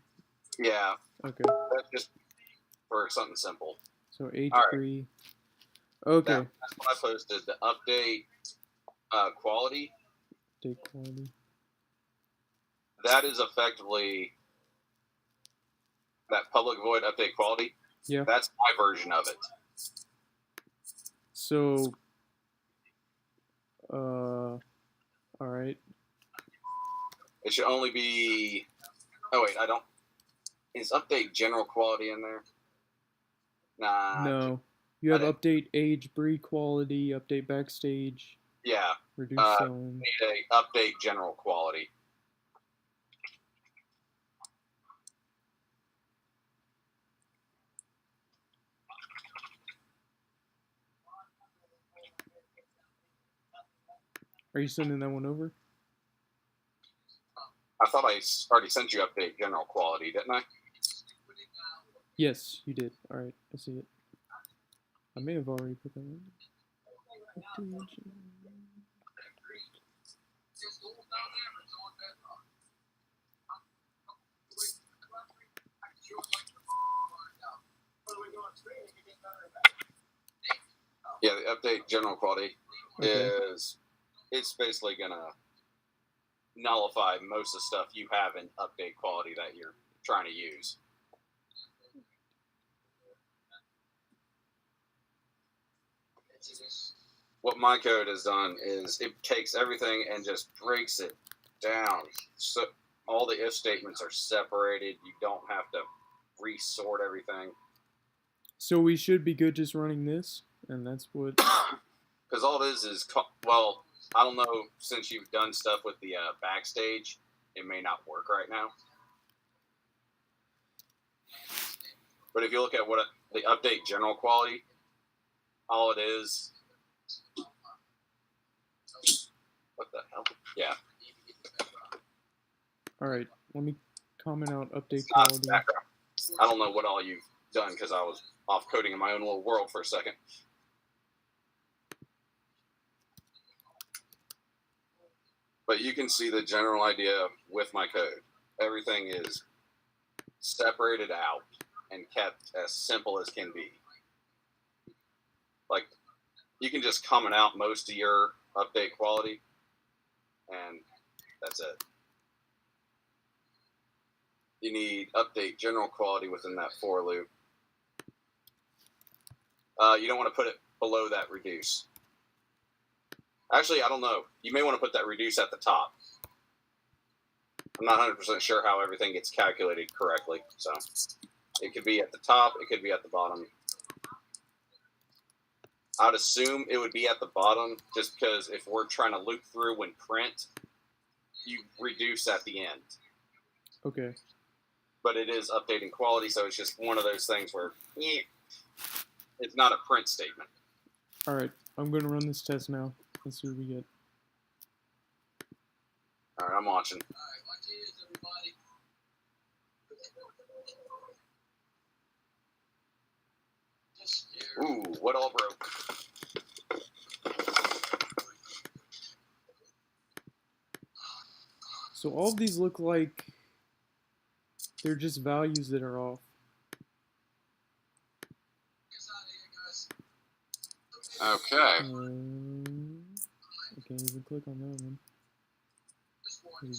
yeah, Okay. that's just for something simple. So aged All right. brie. Okay. That's what I posted. The update quality. Update quality. That is effectively that public void update quality. Yeah. That's my version of it. So, all right. It should only be. Oh wait, I don't. Is update general quality in there? Nah. No. You have I didn't- update age brie quality, update backstage, Yeah. reduce selling. Need a update general quality. Are you sending that one over? I thought I already sent you update general quality, didn't I? Yes, you did. All right, I see it. I may have already put that one. Yeah, the update general quality Okay. is it's basically gonna nullify most of the stuff you have in update quality that you're trying to use. What my code has done is it takes everything and just breaks it down. So all the if statements are separated. You don't have to resort everything. So we should be good just running this, and that's what. Because all it is well, I don't know, since you've done stuff with the backstage, it may not work right now. But if you look at what the update general quality, all it is. What the hell? Yeah. All right, let me comment out update Ah, quality. background. I don't know what all you've done because I was off coding in my own little world for a second. But you can see the general idea with my code. Everything is separated out and kept as simple as can be. Like, you can just comment out most of your update quality, and that's it. You need update general quality within that for loop. You don't want to put it below that reduce. Actually, I don't know. You may want to put that reduce at the top. I'm not 100% sure how everything gets calculated correctly. So it could be at the top. It could be at the bottom. I'd assume it would be at the bottom just because if we're trying to loop through and print, you reduce at the end. Okay. But it is updating quality, so it's just one of those things where it's not a print statement. All right, I'm going to run this test now. Let's see what we get. All right, I'm watching. Ooh, what all broke? So all of these look like they're just values that are off. Okay. I can't even click on that one. There we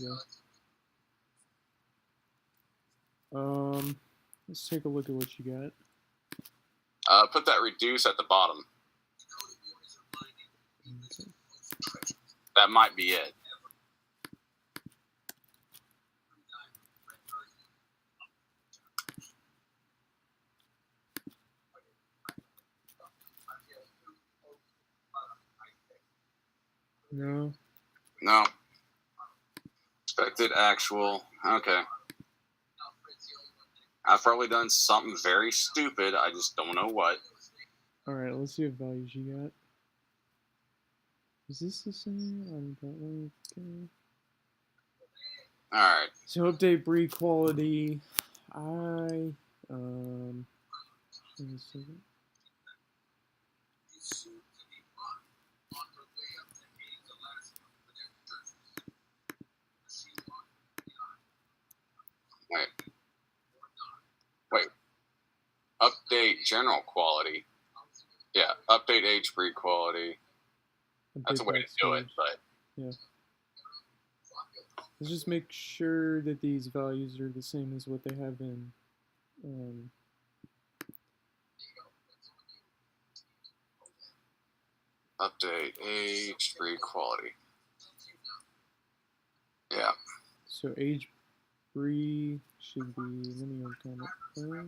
go. Let's take a look at what you got. Put that reduce at the bottom. Okay. That might be it. No. No. Expected actual. Okay. I've probably done something very stupid. I just don't know what. All right, let's see what values you got. Is this the same? Okay. All right. So update breed quality. Give me a second. Wait. Update general quality. Yeah, update age breed quality. That's a way to do it, but yeah. Let's just make sure that these values are the same as what they have in. Update age breed quality. Yeah. So age breed should be. Let me uncount it. Yeah.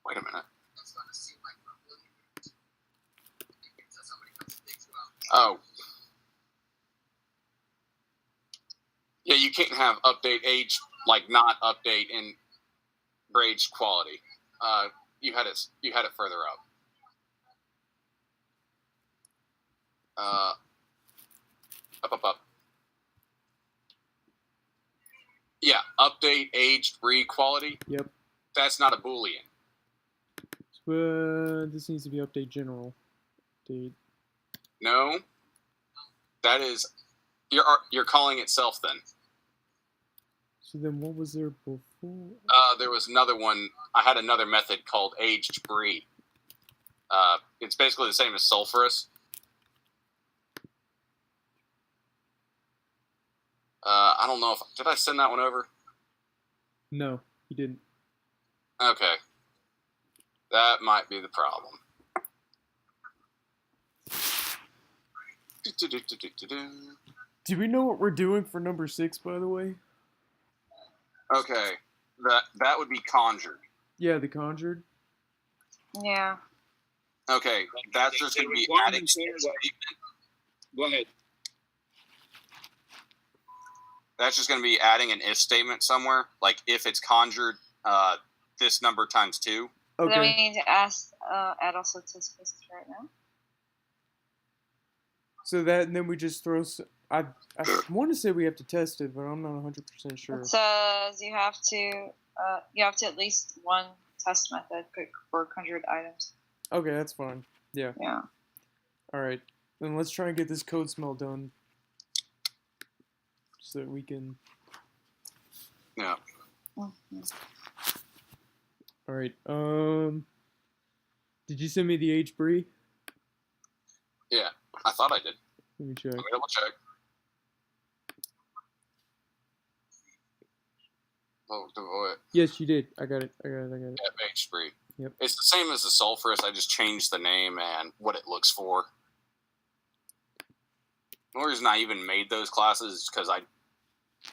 Wait a minute. Oh. Yeah, you can't have update age, like not update in age quality. You had it further up. Up, up, up. Yeah, update aged breed quality. Yep. That's not a Boolean. This needs to be update general. Update. No. That is, you're calling it self then. So then what was there before? There was another one. I had another method called aged breed. It's basically the same as sulfurous. I don't know if did I send that one over? No, you didn't. Okay, that might be the problem. Do we know what we're doing for number 6, by the way? Okay, that would be conjured. Yeah, the conjured. Yeah. Okay, that's just going to be adding. Go ahead. That's just going to be adding an if statement somewhere, like if it's conjured, this number times 2. So then we Okay. need to add also test cases right now. So that, and then we just throw. I want to say we have to test it, but I'm not 100% sure. It says you have to at least one test method for conjured items. Okay, that's fine. Yeah. Yeah. All right. Then let's try and get this code smell done, so that we can. Yeah. Mm-hmm. All right. Did you send me the H Bree? Yeah, I thought I did. Let me check. Let me double check. Oh, it. Yes, you did. I got it. Yeah, aged breed. Yep. It's the same as the sulfurous. I just changed the name and what it looks for. The only reason I even made those classes is because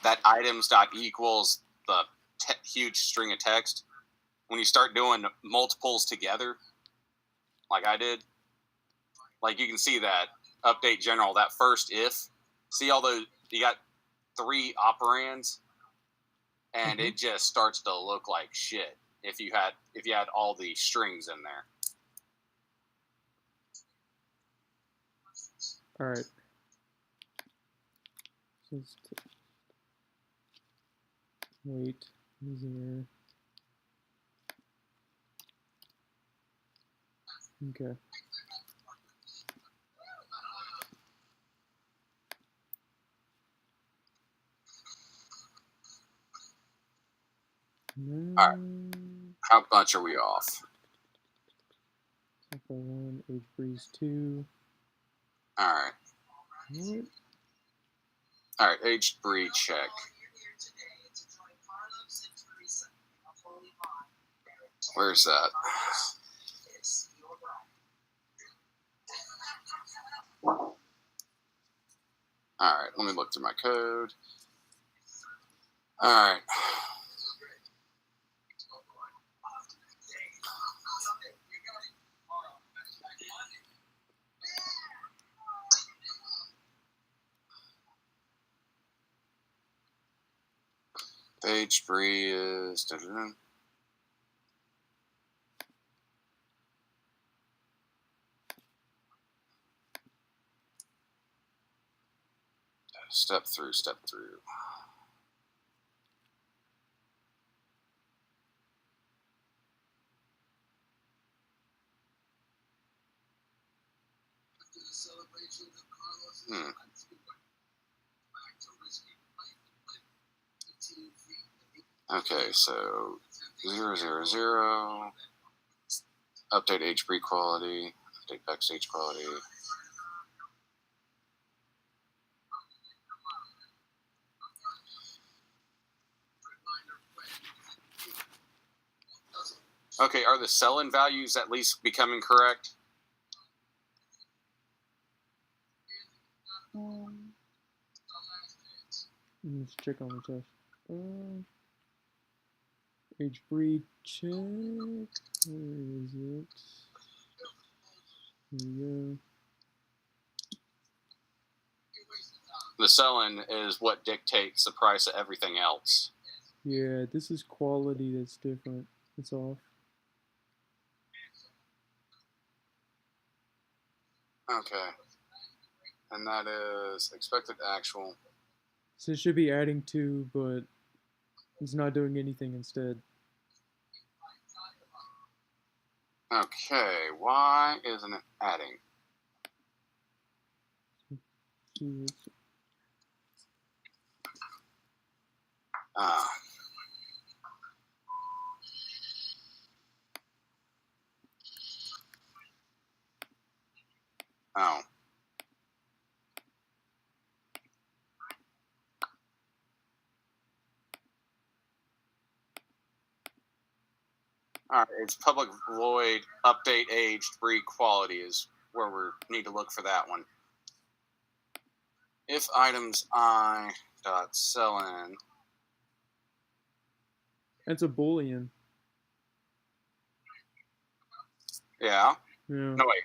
that items dot equals the huge string of text. When you start doing multiples together, like I did, like you can see that update general, that first if, see all those, you got 3 operands, and it just starts to look like shit if you had all the strings in there. All right. Wait. Easier. Okay. All right. How much are we off? Alpha 1, H Breeze 2. All right. What? All right, aged breed check. Where's that? All right, let me look through my code. All right. Aged breed is. Step through. Okay, so 000. Update age breed quality. Update backstage quality. Okay, are the sell-in values at least becoming correct? Let's check on the test. H breed check. Where is it? Here we go. The sell-in is what dictates the price of everything else. Yeah, this is quality that's different. It's off. Okay. And that is expected actual. So it should be adding 2, but it's not doing anything instead. Okay, why isn't it adding? See, it's- Ah. Oh. Alright, it's public void update aged breed quality is where we need to look for that one. If items I dot sell in. That's a Boolean. Yeah. Yeah. No wait.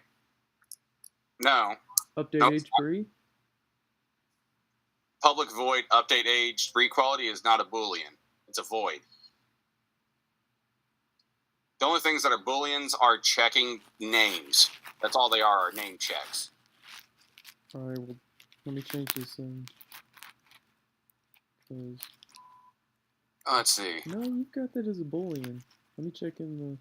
No. Update Nope. age free. Public void update aged breed quality is not a Boolean. It's a void. The only things that are Booleans are checking names. That's all they are name checks. Alright, well, let me change this thing. 'Cause Let's see. no, you've got that as a Boolean. Let me check in the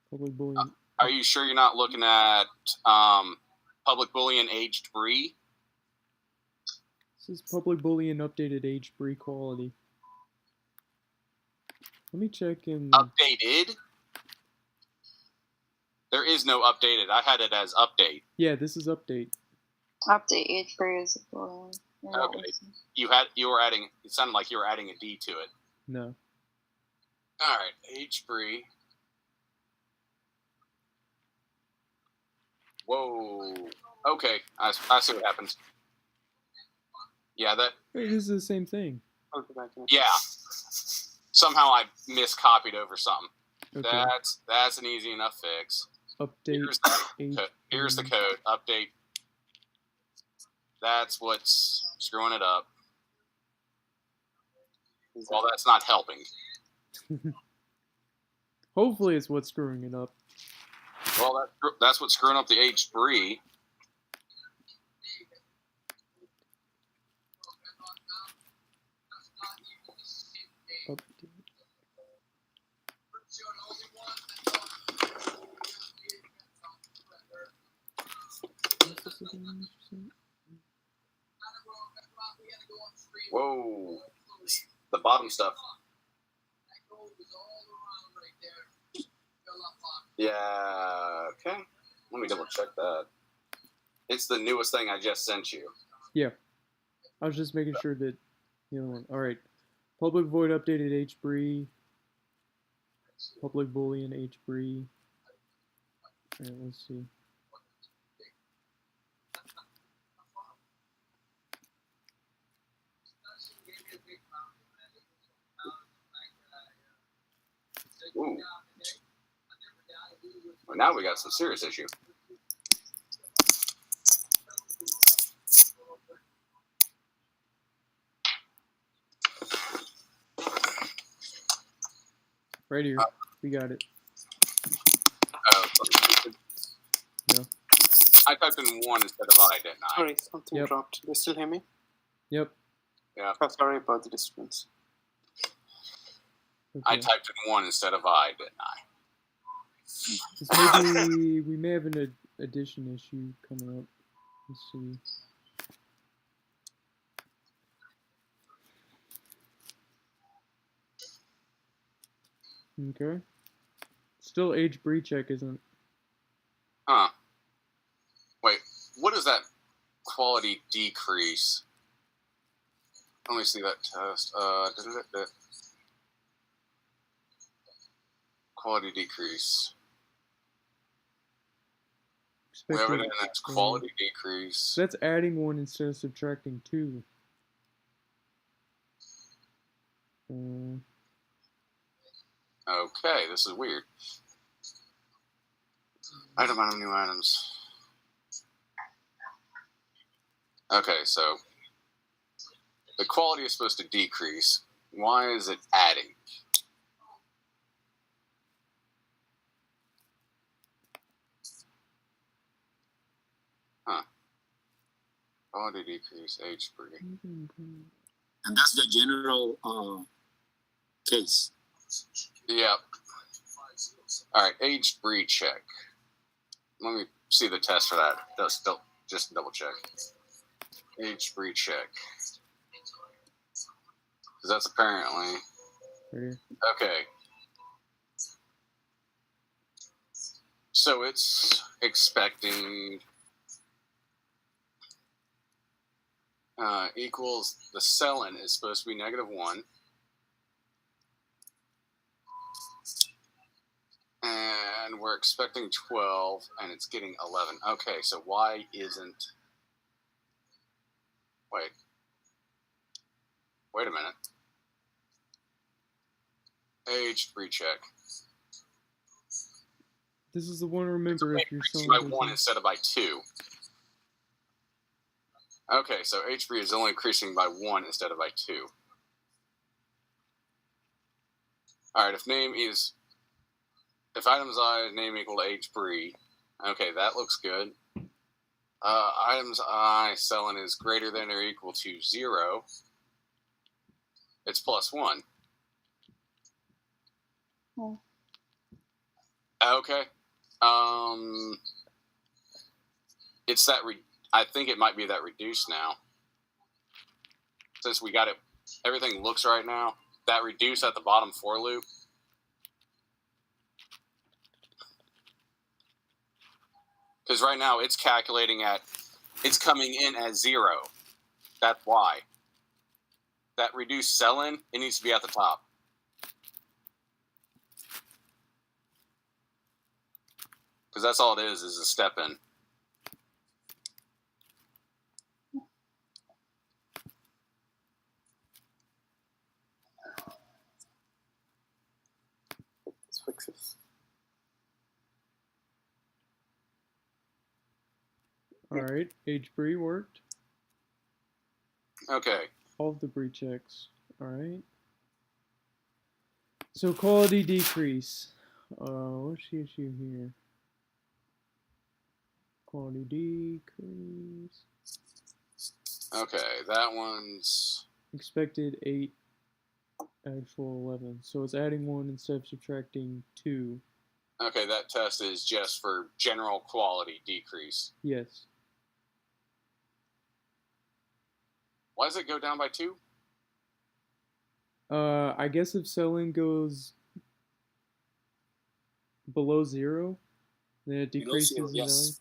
public Boolean. Are you sure you're not looking at public Boolean aged breed? This is public Boolean updated age free quality. Let me check in. Updated? There is no updated. I had it as update. Yeah, this is update. Update age free is a Boolean. Okay. You were adding. It sounded like you were adding a D to it. No. All right, age free. Whoa. Okay, I see what happens. Yeah, that. Wait, this is the same thing. Yeah. Somehow I miscopied over something. Okay. That's an easy enough fix. Update age. Here's the code. Update. That's what's screwing it up. Well, that's not helping. Hopefully, it's what's screwing it up. Well, that's what's screwing up the age free. Update. Whoa. The bottom stuff. Yeah, okay. Let me double check that. It's the newest thing I just sent you. Yeah. I was just making sure that the other one. Alright. Public void updated age free. Public Boolean age free. Alright, let's see. Ooh. Well, now we got some serious issue. Right here. We got it. No. I typed in 1 instead of I, didn't I? Sorry, something Yep. dropped. Do you still hear me? Yep. Yeah. Oh, sorry about the disturbance. I Okay. typed in 1 instead of I, didn't I? This we may have an addition issue coming up. Let's see. Okay. Still age breach check isn't. Huh. Wait, what is that quality decrease? Let me see that test. Quality decrease. We have it in Expected. as quality decrease. So that's adding 1 instead of subtracting 2. Okay, this is weird. Item, new items. Okay, so the quality is supposed to decrease. Why is it adding? Huh. Quality decrease, age breed. And that's the general case. Yep. All right, age breed check. Let me see the test for that. Just double check. Age breed check. Because that's apparently okay. So it's expecting equals the selling is supposed to be -1. And we're expecting 12, and it's getting 11. Okay, so why isn't... Wait a minute. Age recheck. This is the one, remember, if you're selling by 1 instead of by 2. Okay, so HB is only increasing by 1 instead of by 2. Alright, if items I name equal to HB, okay, that looks good. Items I selling is greater than or equal to 0. It's +1. Okay. It's that I think it might be that reduced now. Since we got it, everything looks right now. That reduce at the bottom for loop. Because right now it's calculating it's coming in as 0. That's why. That reduced sell-in, it needs to be at the top. Because that's all it is a step in. Let's fix this. Alright, age breed worked. Okay. All of the breed checks. Alright. So quality decrease. What's the issue here? Quality decrease. Okay, that one's... Expected 8, actual 11. So it's adding 1 instead of subtracting 2. Okay, that test is just for general quality decrease. Yes. Why does it go down by 2? I guess if selling goes below 0, then it decreases in value.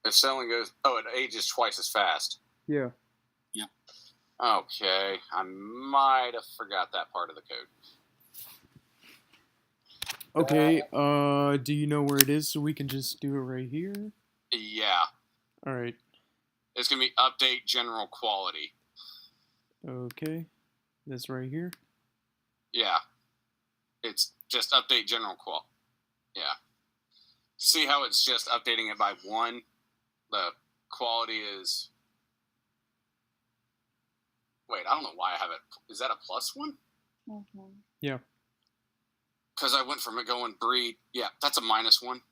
If selling goes... Oh, it ages twice as fast. Yeah. Yeah. Okay, I might have forgot that part of the code. Okay, do you know where it is so we can just do it right here? Yeah. Alright. It's going to be update general quality. Okay. That's right here? Yeah. It's just update general qual. Yeah. See how it's just updating it by 1? The quality is... Wait, I don't know why I have it. Is that a +1? Mm-hmm. Yeah. Because I went from it going breed. Yeah, that's a -1.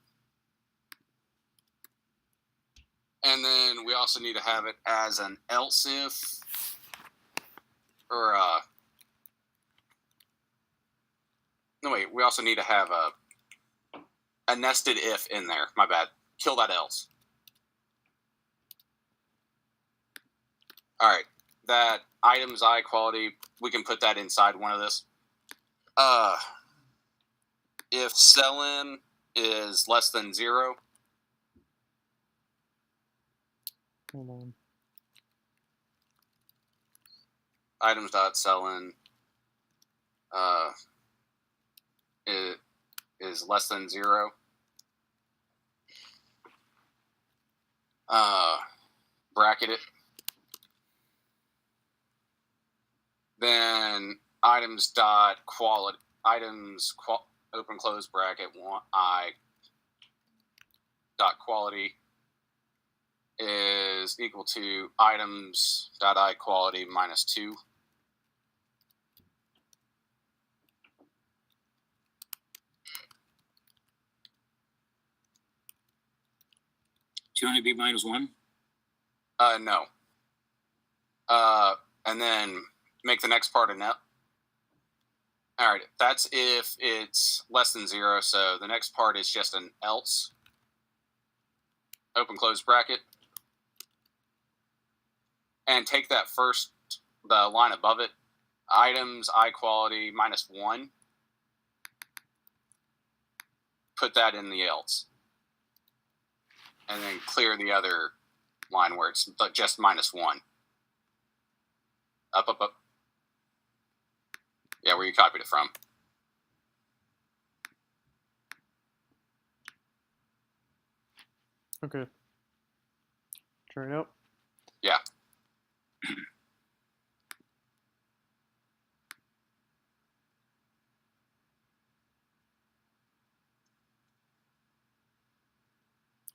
And then we also need to have it as an else if. Or, no, wait, we also need to have a nested if in there. My bad. Kill that else. All right. That items I quality, we can put that inside one of this. If sell-in is less than 0. Hold on. Items dot sell-in is less than 0. Bracket it. Then items dot quality open close bracket I dot quality is equal to items dot I quality -2. Shouldn't it be -1? No. And then make the next part a net. All right, that's if it's less than 0. So the next part is just an else. Open close bracket. And take that first, the line above it, items, I quality, -1. Put that in the else. And then clear the other line where it's just -1. Up, up, up. Yeah, where you copied it from. Okay. Try it out. Yeah.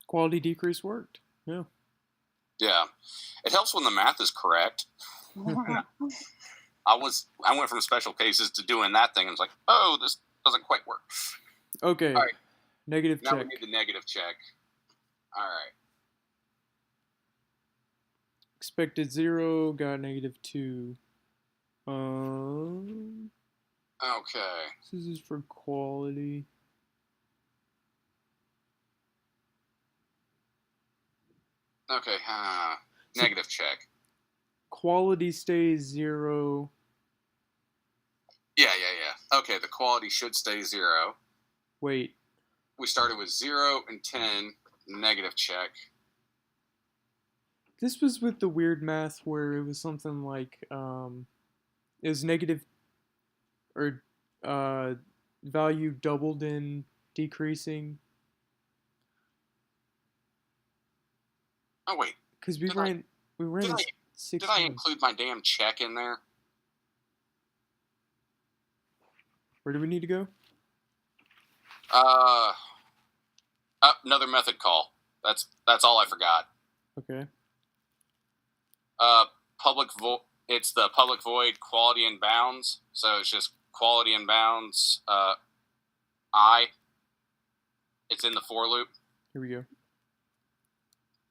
Quality decrease worked. Yeah. Yeah. It helps when the math is correct. I went from special cases to doing that thing and was like, oh, this doesn't quite work. Okay. All right. Negative Now check. we need the negative check. All right. Expected 0, got -2. Okay. This is for quality. Okay. Negative check. Quality stays 0. Yeah. Okay, the quality should stay 0. Wait. We started with 0 and 10. Negative check. This was with the weird math where it was something like it was negative or value doubled in decreasing. Oh wait. Because we ran Did 6 I times. include my damn check in there? Where do we need to go? Another method call. That's all I forgot. Okay. It's the public void quality and bounds. So it's just quality and bounds. It's in the for loop. Here we go.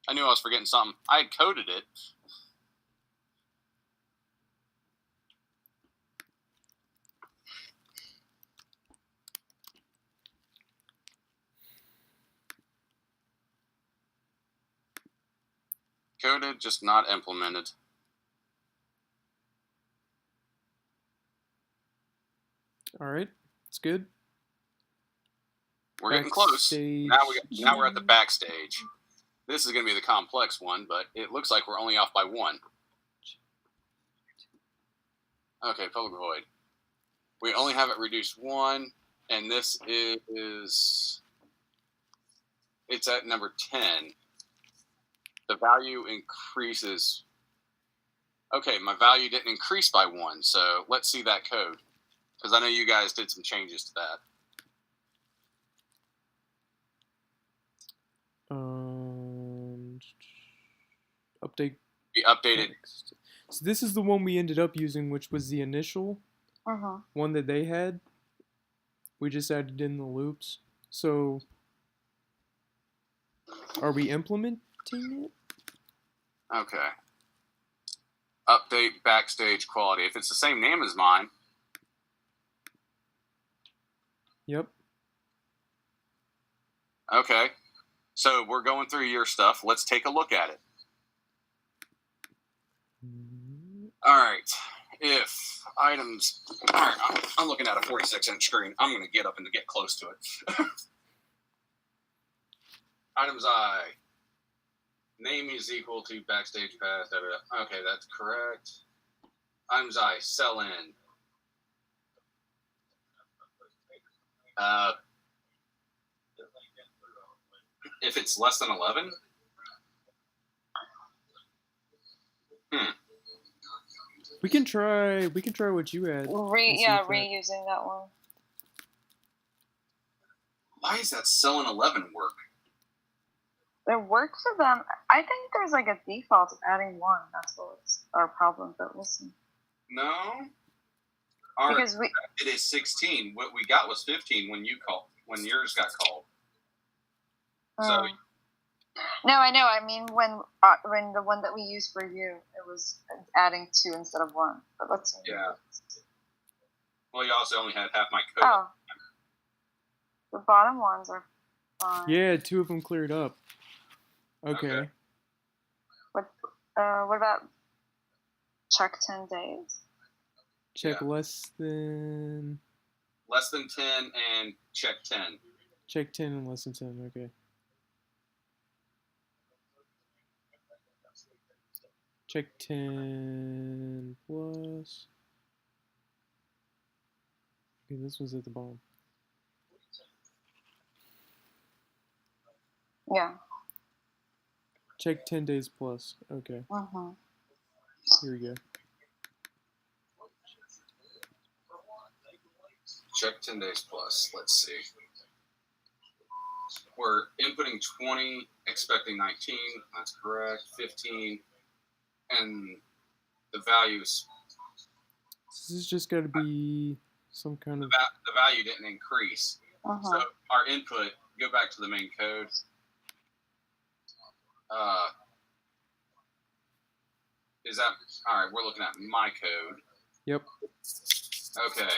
I knew I was forgetting something. I had coded it. Coded, just not implemented. All right. It's good. We're getting close. Backstage. Now we're at the backstage. This is going to be the complex one, but it looks like we're only off by 1. Okay, public void. We only have it reduced 1, and this is... It's at number 10. The value increases... Okay, my value didn't increase by 1, so let's see that code. Because I know you guys did some changes to that. Update. We updated. Text. So this is the one we ended up using, which was the initial one that they had. We just added in the loops. So, are we implementing it? Okay. Update backstage quality. If it's the same name as mine. Yep. Okay. So we're going through your stuff. Let's take a look at it. All right. If items... All right, I'm looking at a 46-inch screen. I'm going to get up and get close to it. Items I. Name is equal to backstage path. Okay, that's correct. Items I. Sell in. If it's less than 11? We can try what you had. Reusing that one. Why is that sell in 11 work? It works for them. I think there's like a default of adding 1. That's what's our problem, but we'll see. No. Our Because it is 16. What we got was 15 when yours got called. So No, I know. I mean, when the one that we used for you, it was adding 2 instead of 1. But let's see. Yeah. Well, you also only had half my code. Oh, the bottom ones are fine. Yeah, 2 of them cleared up. Okay. Okay. What about check 10 days? Check Yeah. less than Less than 10 and check 10. check 10 and less than 10. Okay. Check 10 plus. Okay, this one's at the bottom. Yeah. Check 10 days plus. Okay, Mm-hmm. here we go. Check 10 days plus. Let's see. We're inputting 20, expecting 19. That's correct. 15. And the values, This is just got to be some kind of. the value didn't increase. Mm-hmm. So our input, go back to the main code. Is that, all right, we're looking at my code. Yep. Okay.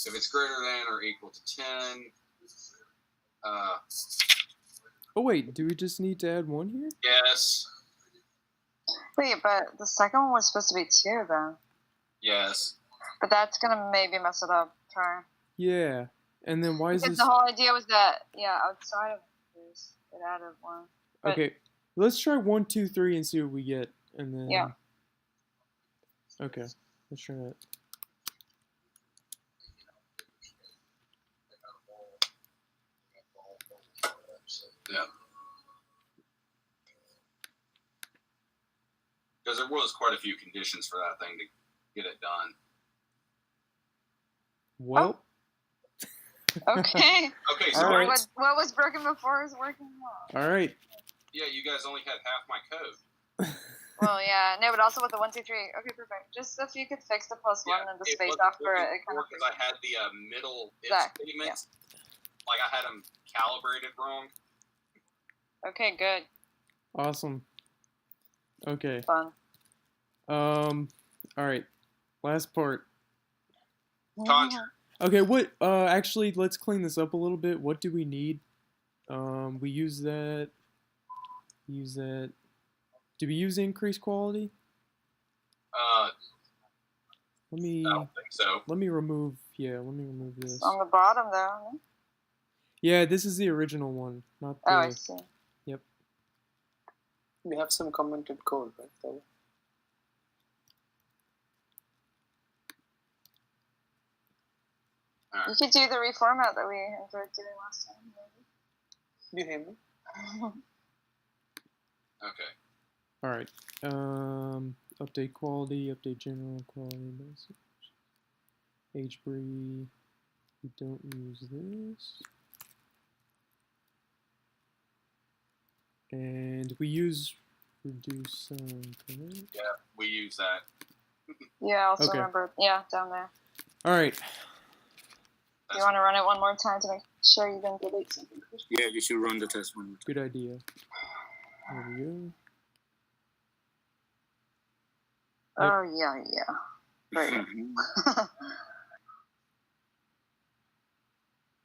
If it's greater than or equal to 10, Oh wait, do we just need to add 1 here? yes, Wait, but the second one was supposed to be 2 then. yes. But that's gonna maybe mess it up. Try. Yeah. And then why is Because this? the whole idea was that outside of this, it added 1. but- Okay, let's try 1, 2, 3 and see what we get, and then. Yeah. Okay, let's try that. Yeah. Because there was quite a few conditions for that thing to get it done. Well. Okay. Okay, All so right. What was broken before is working well. All right. yeah, you guys only had half my code. Well, yeah. No, but also with the 1, 2, 3. Okay, perfect. Just if you could fix the +1 and the space after it kind of. Because I had the middle if Exactly, statements, like I had them calibrated wrong. Okay, good. Awesome. Okay. Fun. All right. Last part. Conjure. Okay, what actually let's clean this up a little bit. What do we need? We use that. Use that. Do we use increased quality? Let me I don't think so. let me remove let me remove this. It's on the bottom though. No? Yeah, this is the original one, not the Oh, I see. We have some commented code, right? So All right. You could do the reformat that we enjoyed doing last time. do you hear me? Maybe. Okay. All right. Update quality, update general quality, basic. HBRE. We don't use this. And we use reduce sound, correct? Yeah, we use that. Yeah, I also Okay. remember. Yeah, down there. All right. You want to run it one more time to make sure you don't delete something? Yeah, you should run the test one more time. Good idea. There we go. Oh, yeah. Right. Mhm.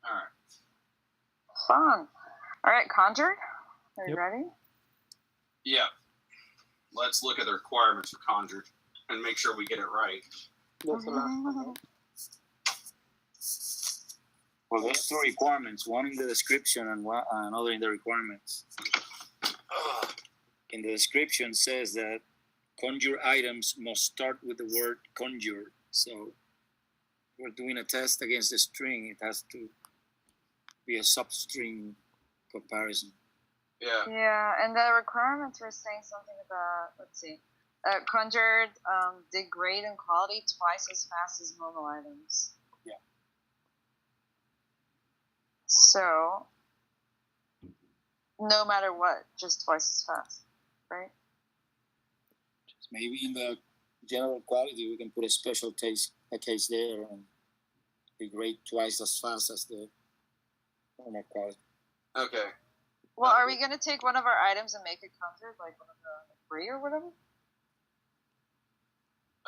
All right. Fun. All right, Conjured. Are you Yep. ready? Yeah. Let's look at the requirements for Conjured and make sure we get it right. That's the last one, right? Well, there's 2 requirements. One in the description and another in the requirements. In the description says that conjure items must start with the word conjure. So we're doing a test against the string. It has to be a substring comparison. Yeah. Yeah, and the requirements were saying something about, let's see, Conjured degrade in quality twice as fast as normal items. Yeah. So, no matter what, just twice as fast, right? Maybe in the general quality we can put a special case there and degrade twice as fast as the normal quality. Okay. Well, are we gonna take one of our items and make it conjured, like one of the free or whatever?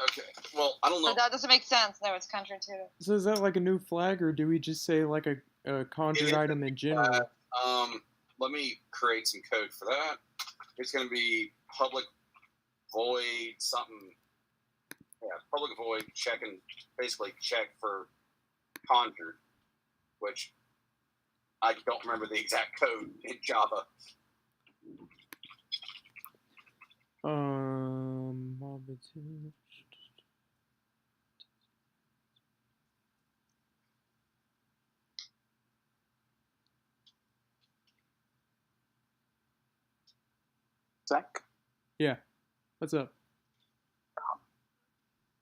Okay. Well, I don't know. But that doesn't make sense. No, it's counterintuitive. So is that like a new flag, or do we just say like a conjured It is item in general? Let me create some code for that. It's going to be public void something. Yeah, public void basically check for conjured, which I don't remember the exact code in Java. Zach? Yeah. What's up?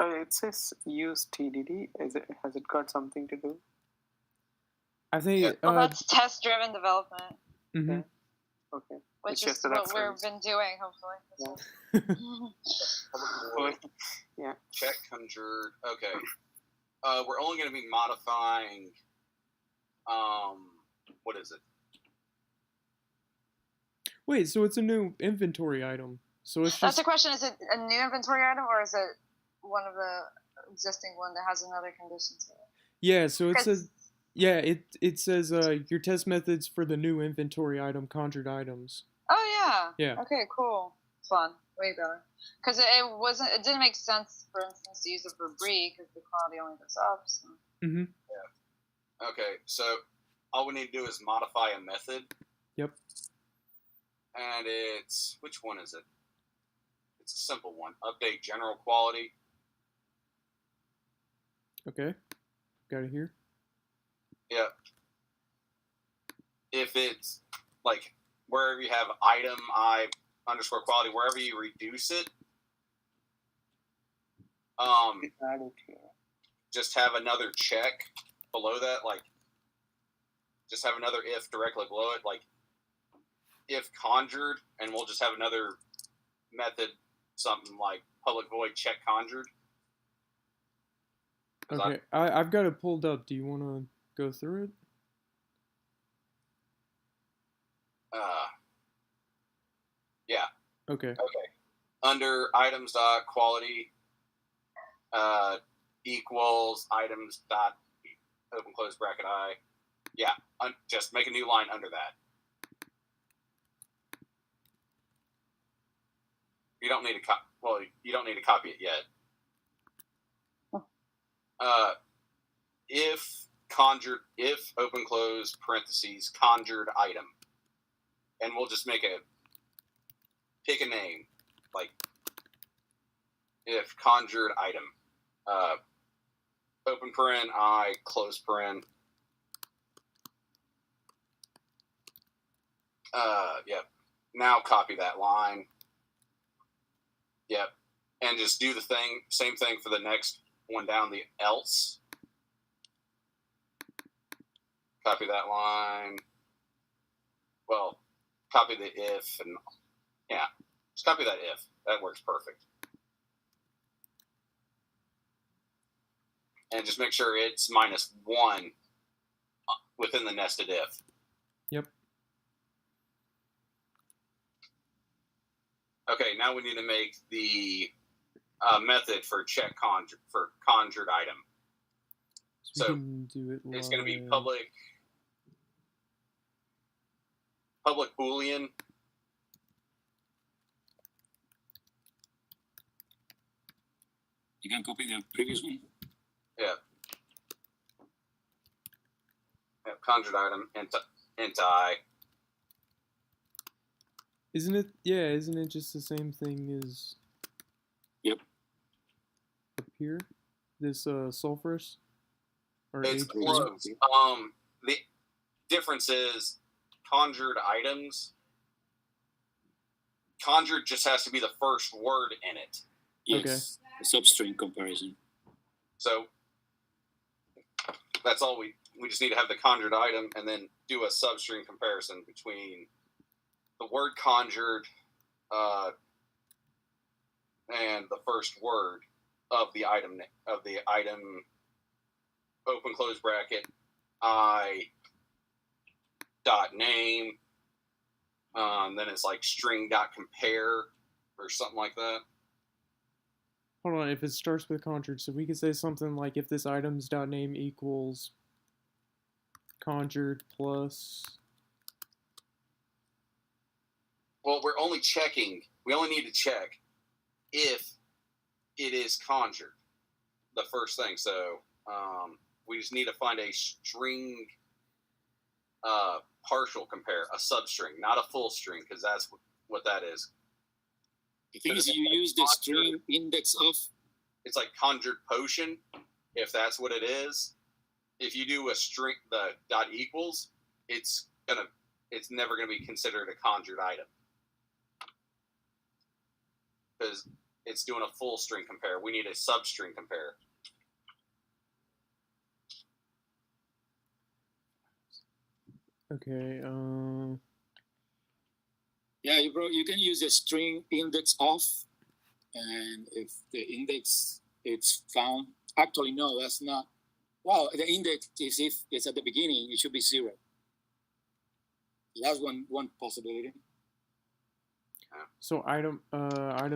It says use TDD. Has it got something to do? I think. Well, that's test-driven development, Mhm. Okay. which It's is just a what we've reference. been doing, hopefully. Public void Yeah. check conjured. Okay. We're only going to be modifying. What is it? Wait, so it's a new inventory item. So it's That's just the question. Is it a new inventory item, or is it one of the existing one that has another condition to it? yeah. So it 'Cause- says it says your test methods for the new inventory item conjured items. Oh yeah. Yeah. Okay. Cool. Fun. Way better. Because it wasn't. It didn't make sense, for instance, to use it for Brie because the quality only goes up. So. Mm-hmm. Okay, so all we need to do is modify a method. Yep. And it's which one is it? It's a simple one. Update general quality. Okay. Got it here. Yeah. If it's like wherever you have item I underscore quality, wherever you reduce it, Add it here. just have another check below that, like just have another if directly below it, like if conjured, and we'll just have another method, something like public void check conjured. Okay. I've got it pulled up. Do you want to go through it? Yeah. Okay. Okay. Under items dot quality equals items dot open close bracket I. Yeah. Just make a new line under that. You don't need to you don't need to copy it yet. If conjured, if open close parentheses conjured item, and we'll just pick a name, like if conjured item, open paren I close paren. Yep. Now copy that line. Yep. And just do the same thing for the next one down, the else. Copy that line. Well, copy the if, and yeah, just copy that if. That works perfect. And just make sure it's -1 within the nested if. Yep. Okay, now we need to make the method for check conjured item. So So, we can do it It's going to be live. public boolean. You can copy the previous one. Yeah. Conjured item int I. Isn't it? Yeah, isn't it just the same thing as? Yep. Up here, this sulfurous. Or It's H- close. The difference is conjured items. Conjured just has to be the first word in it. Yes. The substring comparison. So that's all we just need to have the conjured item and then do a substring comparison between the word conjured and the first word of the item open close bracket I dot name Then it's like string.compare or something like that. Hold on, if it starts with conjured, so we could say something like if this item's dot name equals conjured plus. Well, we're only checking. We only need to check if it is conjured. The first thing. So we just need to find a string partial compare, a substring, not a full string, because that's what that is. The thing is, you use the string index of. It's like conjured potion, if that's what it is. If you do a string, the dot equals, it's never gonna be considered a conjured item because it's doing a full string compare. We need a substring compare. Okay. Yeah, you can use a string index of, and if the index it's found, actually no, that's not. Well, the index is if it's at the beginning, it should be 0. That's one possibility. So item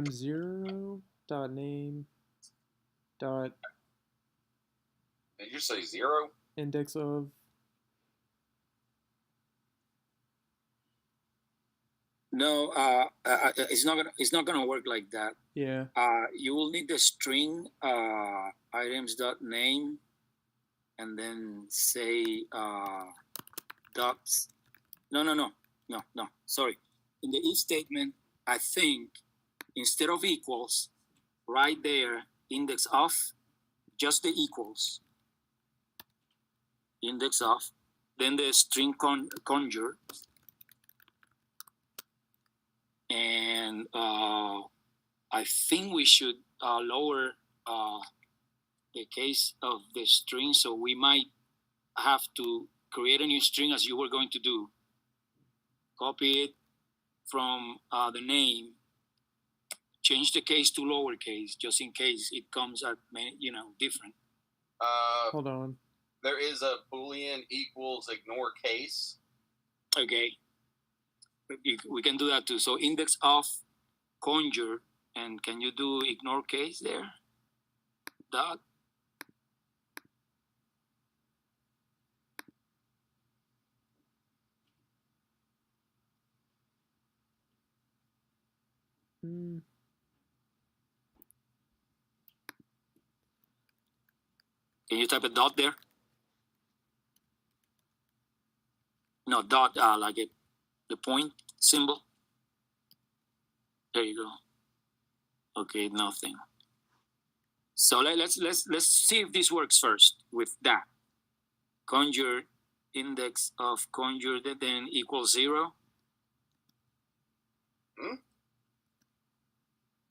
0 dot name dot Did you say 0? index of. No, it's not gonna work like that. Yeah. You will need the string items dot name, and then say dots. No. Sorry. In the if statement, I think instead of equals, right there, index of, just the equals. Index of, then the string conjure. And I think we should lower the case of the string, so we might have to create a new string as you were going to do. Copy it from the name, change the case to lowercase, just in case it comes at different. Hold on. There is a Boolean equals ignore case. Okay. We can do that too. So index of conjure, and can you do ignore case there? Dot. Mm. Can you type a dot there? No, dot, like the point symbol. There you go. Okay, nothing. So let's see if this works first with that. Conjure index of conjure then equals 0.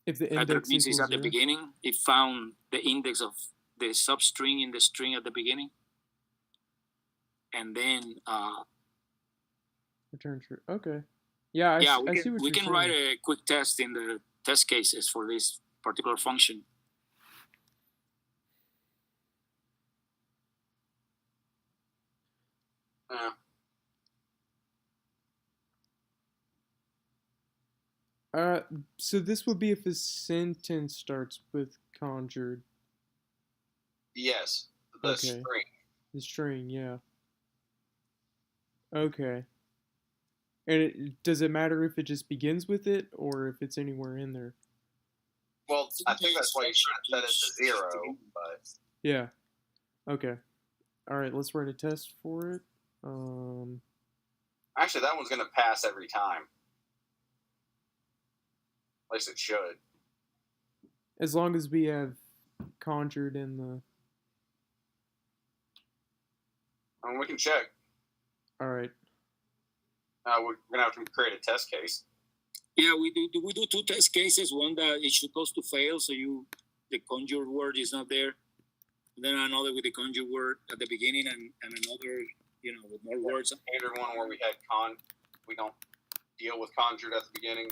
If the That index means it's equals at the 0. beginning. It found the index of the substring in the string at the beginning, and then Return true. Okay. Yeah, I see what we you're can saying. write a quick test in the test cases for this particular function. So this would be if a sentence starts with conjured. Yes, the Okay. string. The string, yeah. Okay. And does it matter if it just begins with it or if it's anywhere in there? Well, I think that's why you should have set it to 0, but Yeah. Okay. All right, let's write a test for it. actually that one's going to pass every time. At least it should. As long as we have conjured in the. I mean, we can check. All right. We're going to have to create a test case. Yeah, we do 2 test cases. One that is supposed to fail, so the conjure word is not there. Then another with the conjure word at the beginning, and another, with more words. Standard one where we had we don't deal with conjured at the beginning.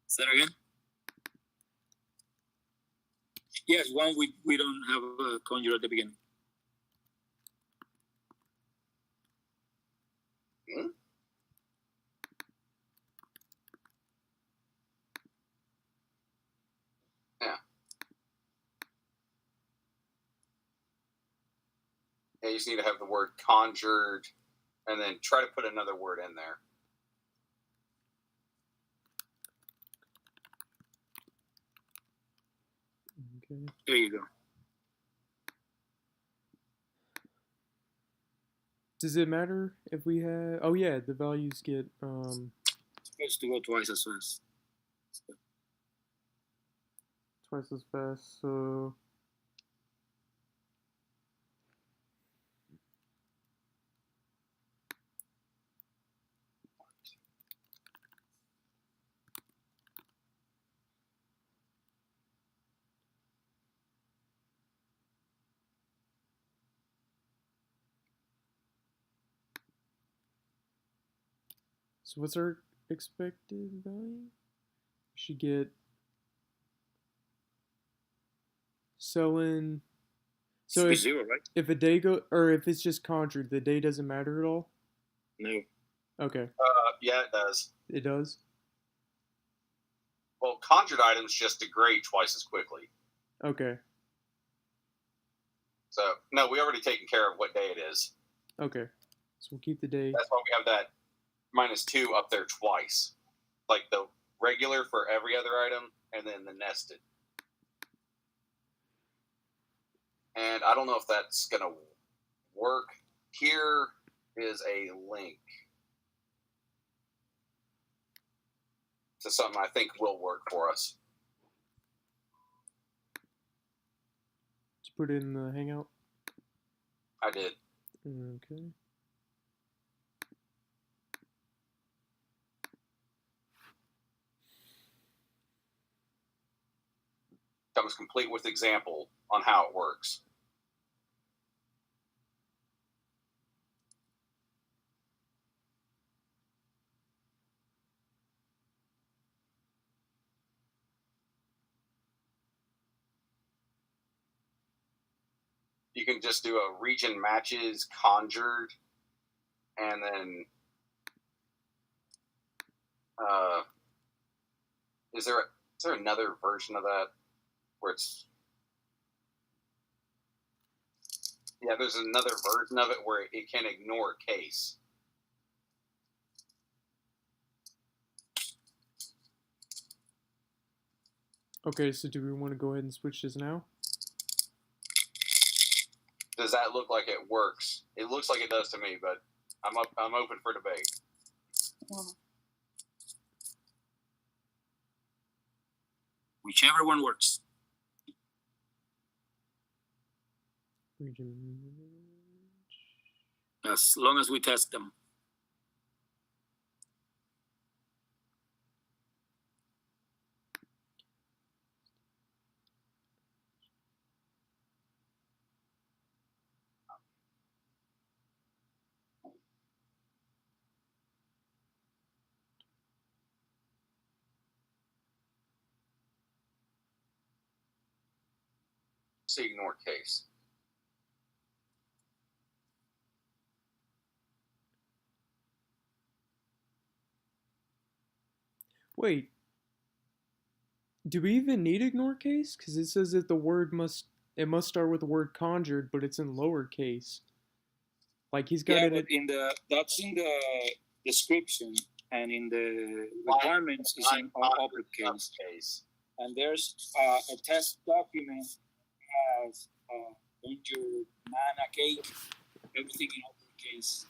Say that again? Yes, one we don't have a conjure at the beginning. you just need to have the word conjured, and then try to put another word in there. Okay. There you go. Does it matter if we have? Oh yeah, the values get Supposed to go twice as fast. twice as fast. So what's our expected value? We should get selling. So Should be if, zero, right? if a day go or if it's just conjured, the day doesn't matter at all. No. Okay, Yeah, it does. it does. Well, conjured items just degrade twice as quickly. Okay, So, no, we already taken care of what day it is. okay. So we'll keep the day. That's why we have that -2 up there twice. Like the regular for every other item, and then the nested. And I don't know if that's going to work. Here is a link to something I think will work for us. Just put it in the Hangout. I did. Okay. Comes complete with example on how it works. You can just do a region matches conjured, and then is there another version of that where it's there's another version of it where it can ignore case. Okay, so do we want to go ahead and switch this now? Does that look like it works? It looks like it does to me, but I'm open for debate. Whichever one works. Region. As long as we test them. So ignore case. Wait. Do we even need ignore case? Because it says that the word must start with the word conjured, but it's in lowercase. Like he's got Yeah, it. but that's in the description, and in the requirements is in uppercase. Case. And there's a test document has injured mana cake, everything in uppercase.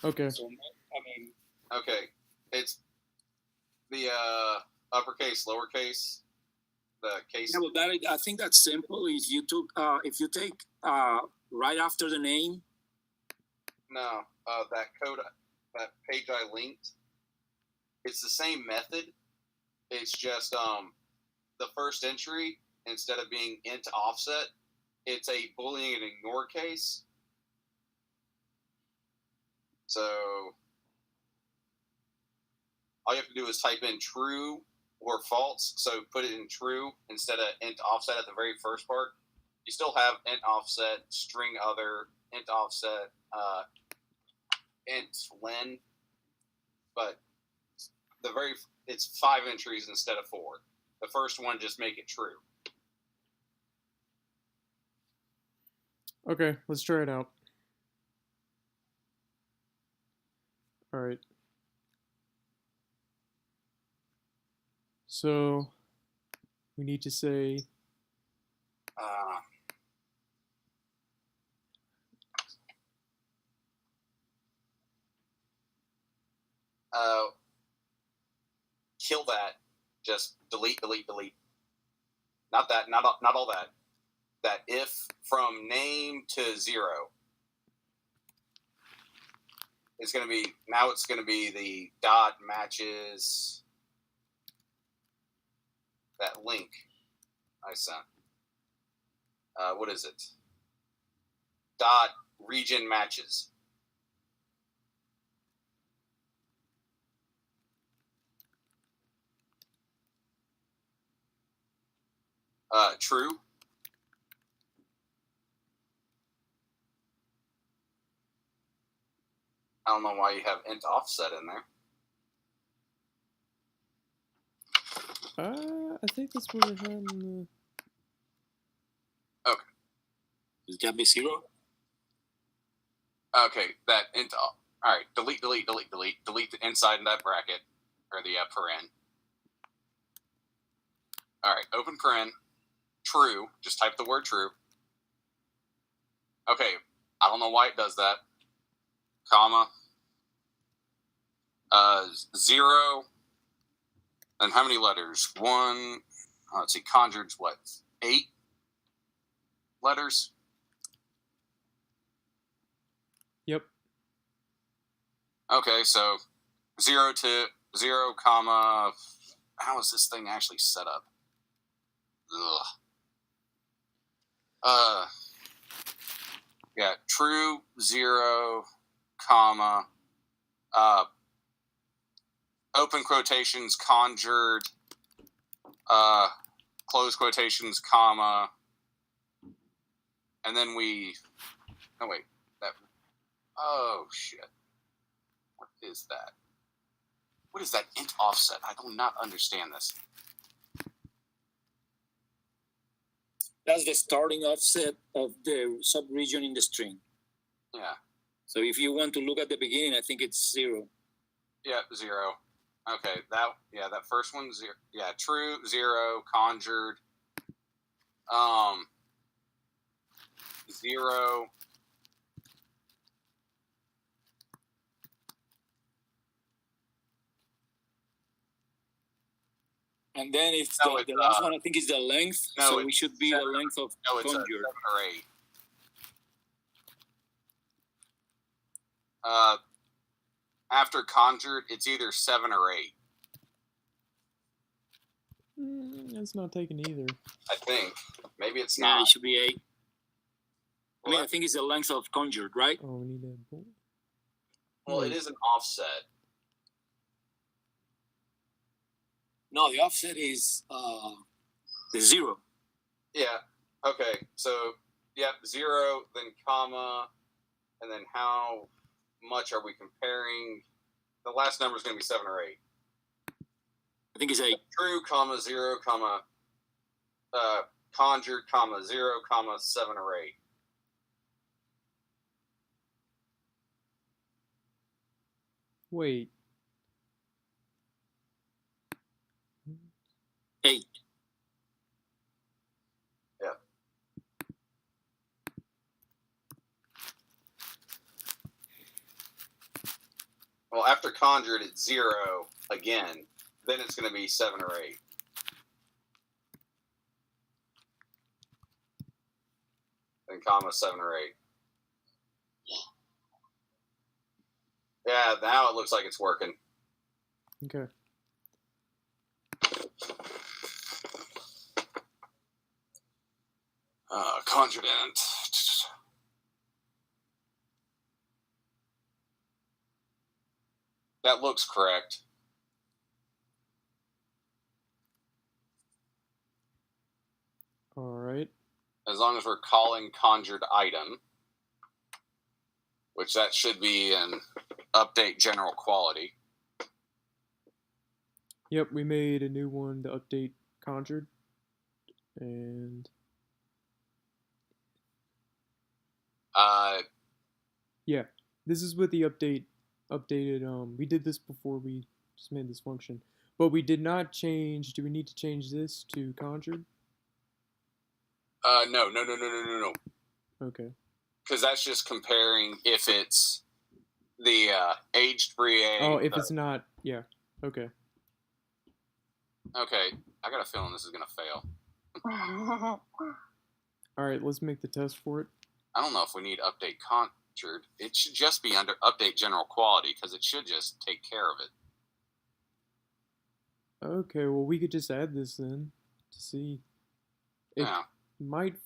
Okay. So I mean, Okay, it's the uppercase, lowercase, the case. yeah, well, I think that's simple. If you take right after the name. No, that code, that page I linked. It's the same method. It's just the first entry, instead of being int offset, it's a boolean and ignore case. So all you have to do is type in true or false. So put it in true instead of int offset at the very first part. You still have int offset, string other, int offset, int len, but it's 5 entries instead of 4. The first one, just make it true. Okay, let's try it out. All right. So we need to say Uh, kill that. Just delete, delete, delete. Not that. Not all that. That if from name to 0 is going to be now. It's going to be the dot matches that link I sent. What is it? Dot region matches. True. I don't know why you have int offset in there. I think that's what I had in the... Okay. Is that be 0? Okay, that int. All right, delete, delete, delete, delete, delete the inside of that bracket or the paren. All right, open paren. True. Just type the word true. Okay, I don't know why it does that. Comma. 0. And how many letters? 1. Let's see. Conjured's what? 8 letters. Yep. Okay, so 0 to 0, comma. How is this thing actually set up? Ugh. Yeah, true 0, comma. Open quotations, conjured. Close quotations, comma. And then we. Oh wait, that. Oh shit. What is that? What is that int offset? I do not understand this. That's the starting offset of the subregion in the string. Yeah. So if you want to look at the beginning, I think it's 0. Yeah, 0. Okay, that first one 0. Yeah, true 0, conjured. 0. And then it's No, the last one, I think, is the length. No, so we should be 7, the length of no, it's conjured. 7 or 8. After conjured, it's either 7 or 8. It's not taken either. I think. Maybe it's Yeah, not. it should be 8. I mean, I think it's the length of conjured, right? Oh, we need that. Well, it is an offset. No, the offset is the 0. Yeah. Okay. So, yep, 0, then comma, and then how much are we comparing? The last number is going to be 7 or 8. I think it's 8. True, comma, 0, comma, conjured, comma, 0, comma, 7 or 8. Wait. 8. Yeah. Well, after conjured, it's 0 again. Then it's going to be 7 or 8. Then comma 7 or 8. Yeah, now it looks like it's working. Okay. Conjured int. That looks correct. All right. As long as we're calling conjured item, which that should be an update general quality. Yep, we made a new one to update conjured. And Yeah, this is with the updated. We did this before we just made this function, but we did not change. Do we need to change this to conjured? No. Okay. Because that's just comparing if it's the aged Brie. Oh, if it's not, yeah. Okay. Okay, I got a feeling this is gonna fail. All right, let's make the test for it. I don't know if we need update conjured. It should just be under update general quality because it should just take care of it. Okay, well we could just add this then to see. It Yeah. might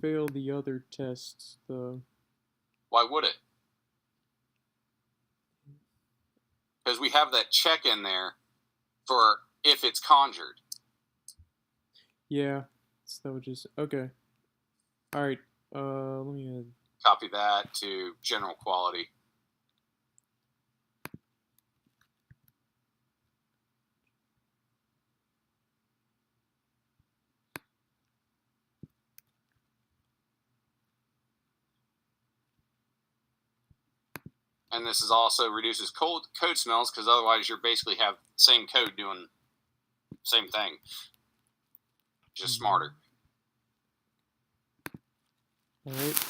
fail the other tests though. Why would it? Because we have that check in there for if it's conjured. Yeah, so that would just okay. All right, let me add. Copy that to general quality. And this is also reduces code smells because otherwise you're basically have same code doing same thing, just smarter. All right,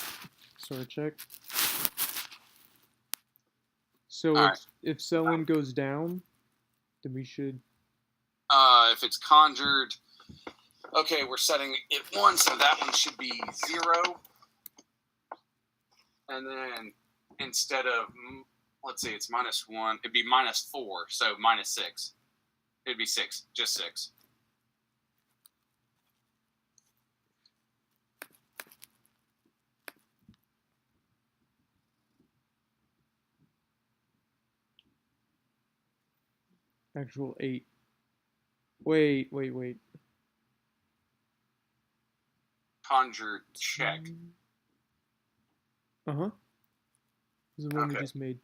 start check. So All right. if Selwyn goes down, then we should. If it's conjured, okay, we're setting it 1, so that one should be 0. And then instead of, let's see, it's -1, it'd be -4, so -6. It'd be 6, just 6. Actual 8. Wait. Conjured check. Uh-huh. This is the one we Okay. just made.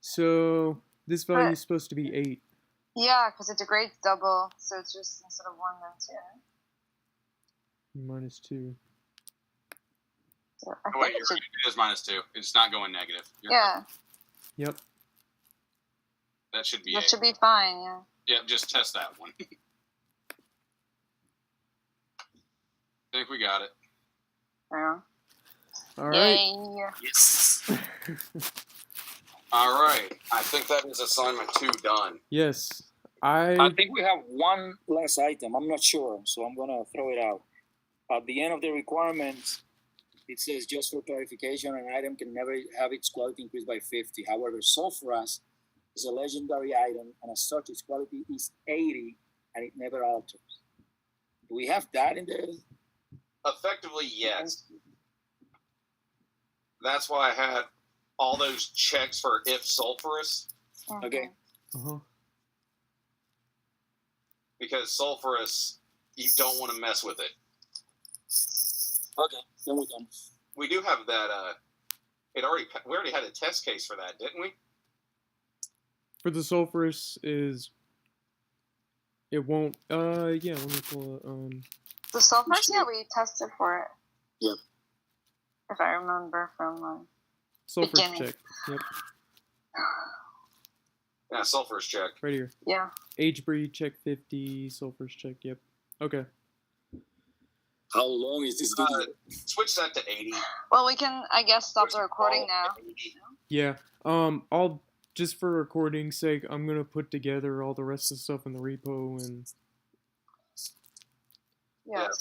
So this value But- is supposed to be 8. Yeah, because it degrades double, so it's just instead of 1, then 2. -2. So I Oh, think wait, it you're should, right. It is -2. It's not going negative. You're yeah, right. Yep. That should be that 8. should be fine. Yeah. Yep, just test that one. Think we got it. Yeah. All right. Yay. Yes. All right. I think that is assignment 2 done. Yes. I think we have one last item. I'm not sure, so I'm gonna throw it out. At the end of the requirements, it says just for clarification, an item can never have its quality increased by 50. However, sulfurous is a legendary item, and as such, its quality is 80, and it never alters. Do we have that in the? Effectively, yes. That's why I had all those checks for if sulfurous, Mhm. Okay. Uh-huh. because sulfurous, you don't want to mess with it. Okay, then we're done. We do have that. We already had a test case for that, didn't we? For the sulfurous is. It won't. Yeah. Let me pull it. The sulfurs, yeah, we tested for it. Yep. If I remember from Sulfurous beginning. check. Yep. Yeah, sulfurous check. Right here. yeah. Age breed check 50. Sulfurous check. Yep. Okay. How long is this video? Switch that to 80. Well, we can, I guess, stop the recording now. 80. Yeah. I'll just for recording's sake, I'm gonna put together all the rest of the stuff in the repo and. Yes.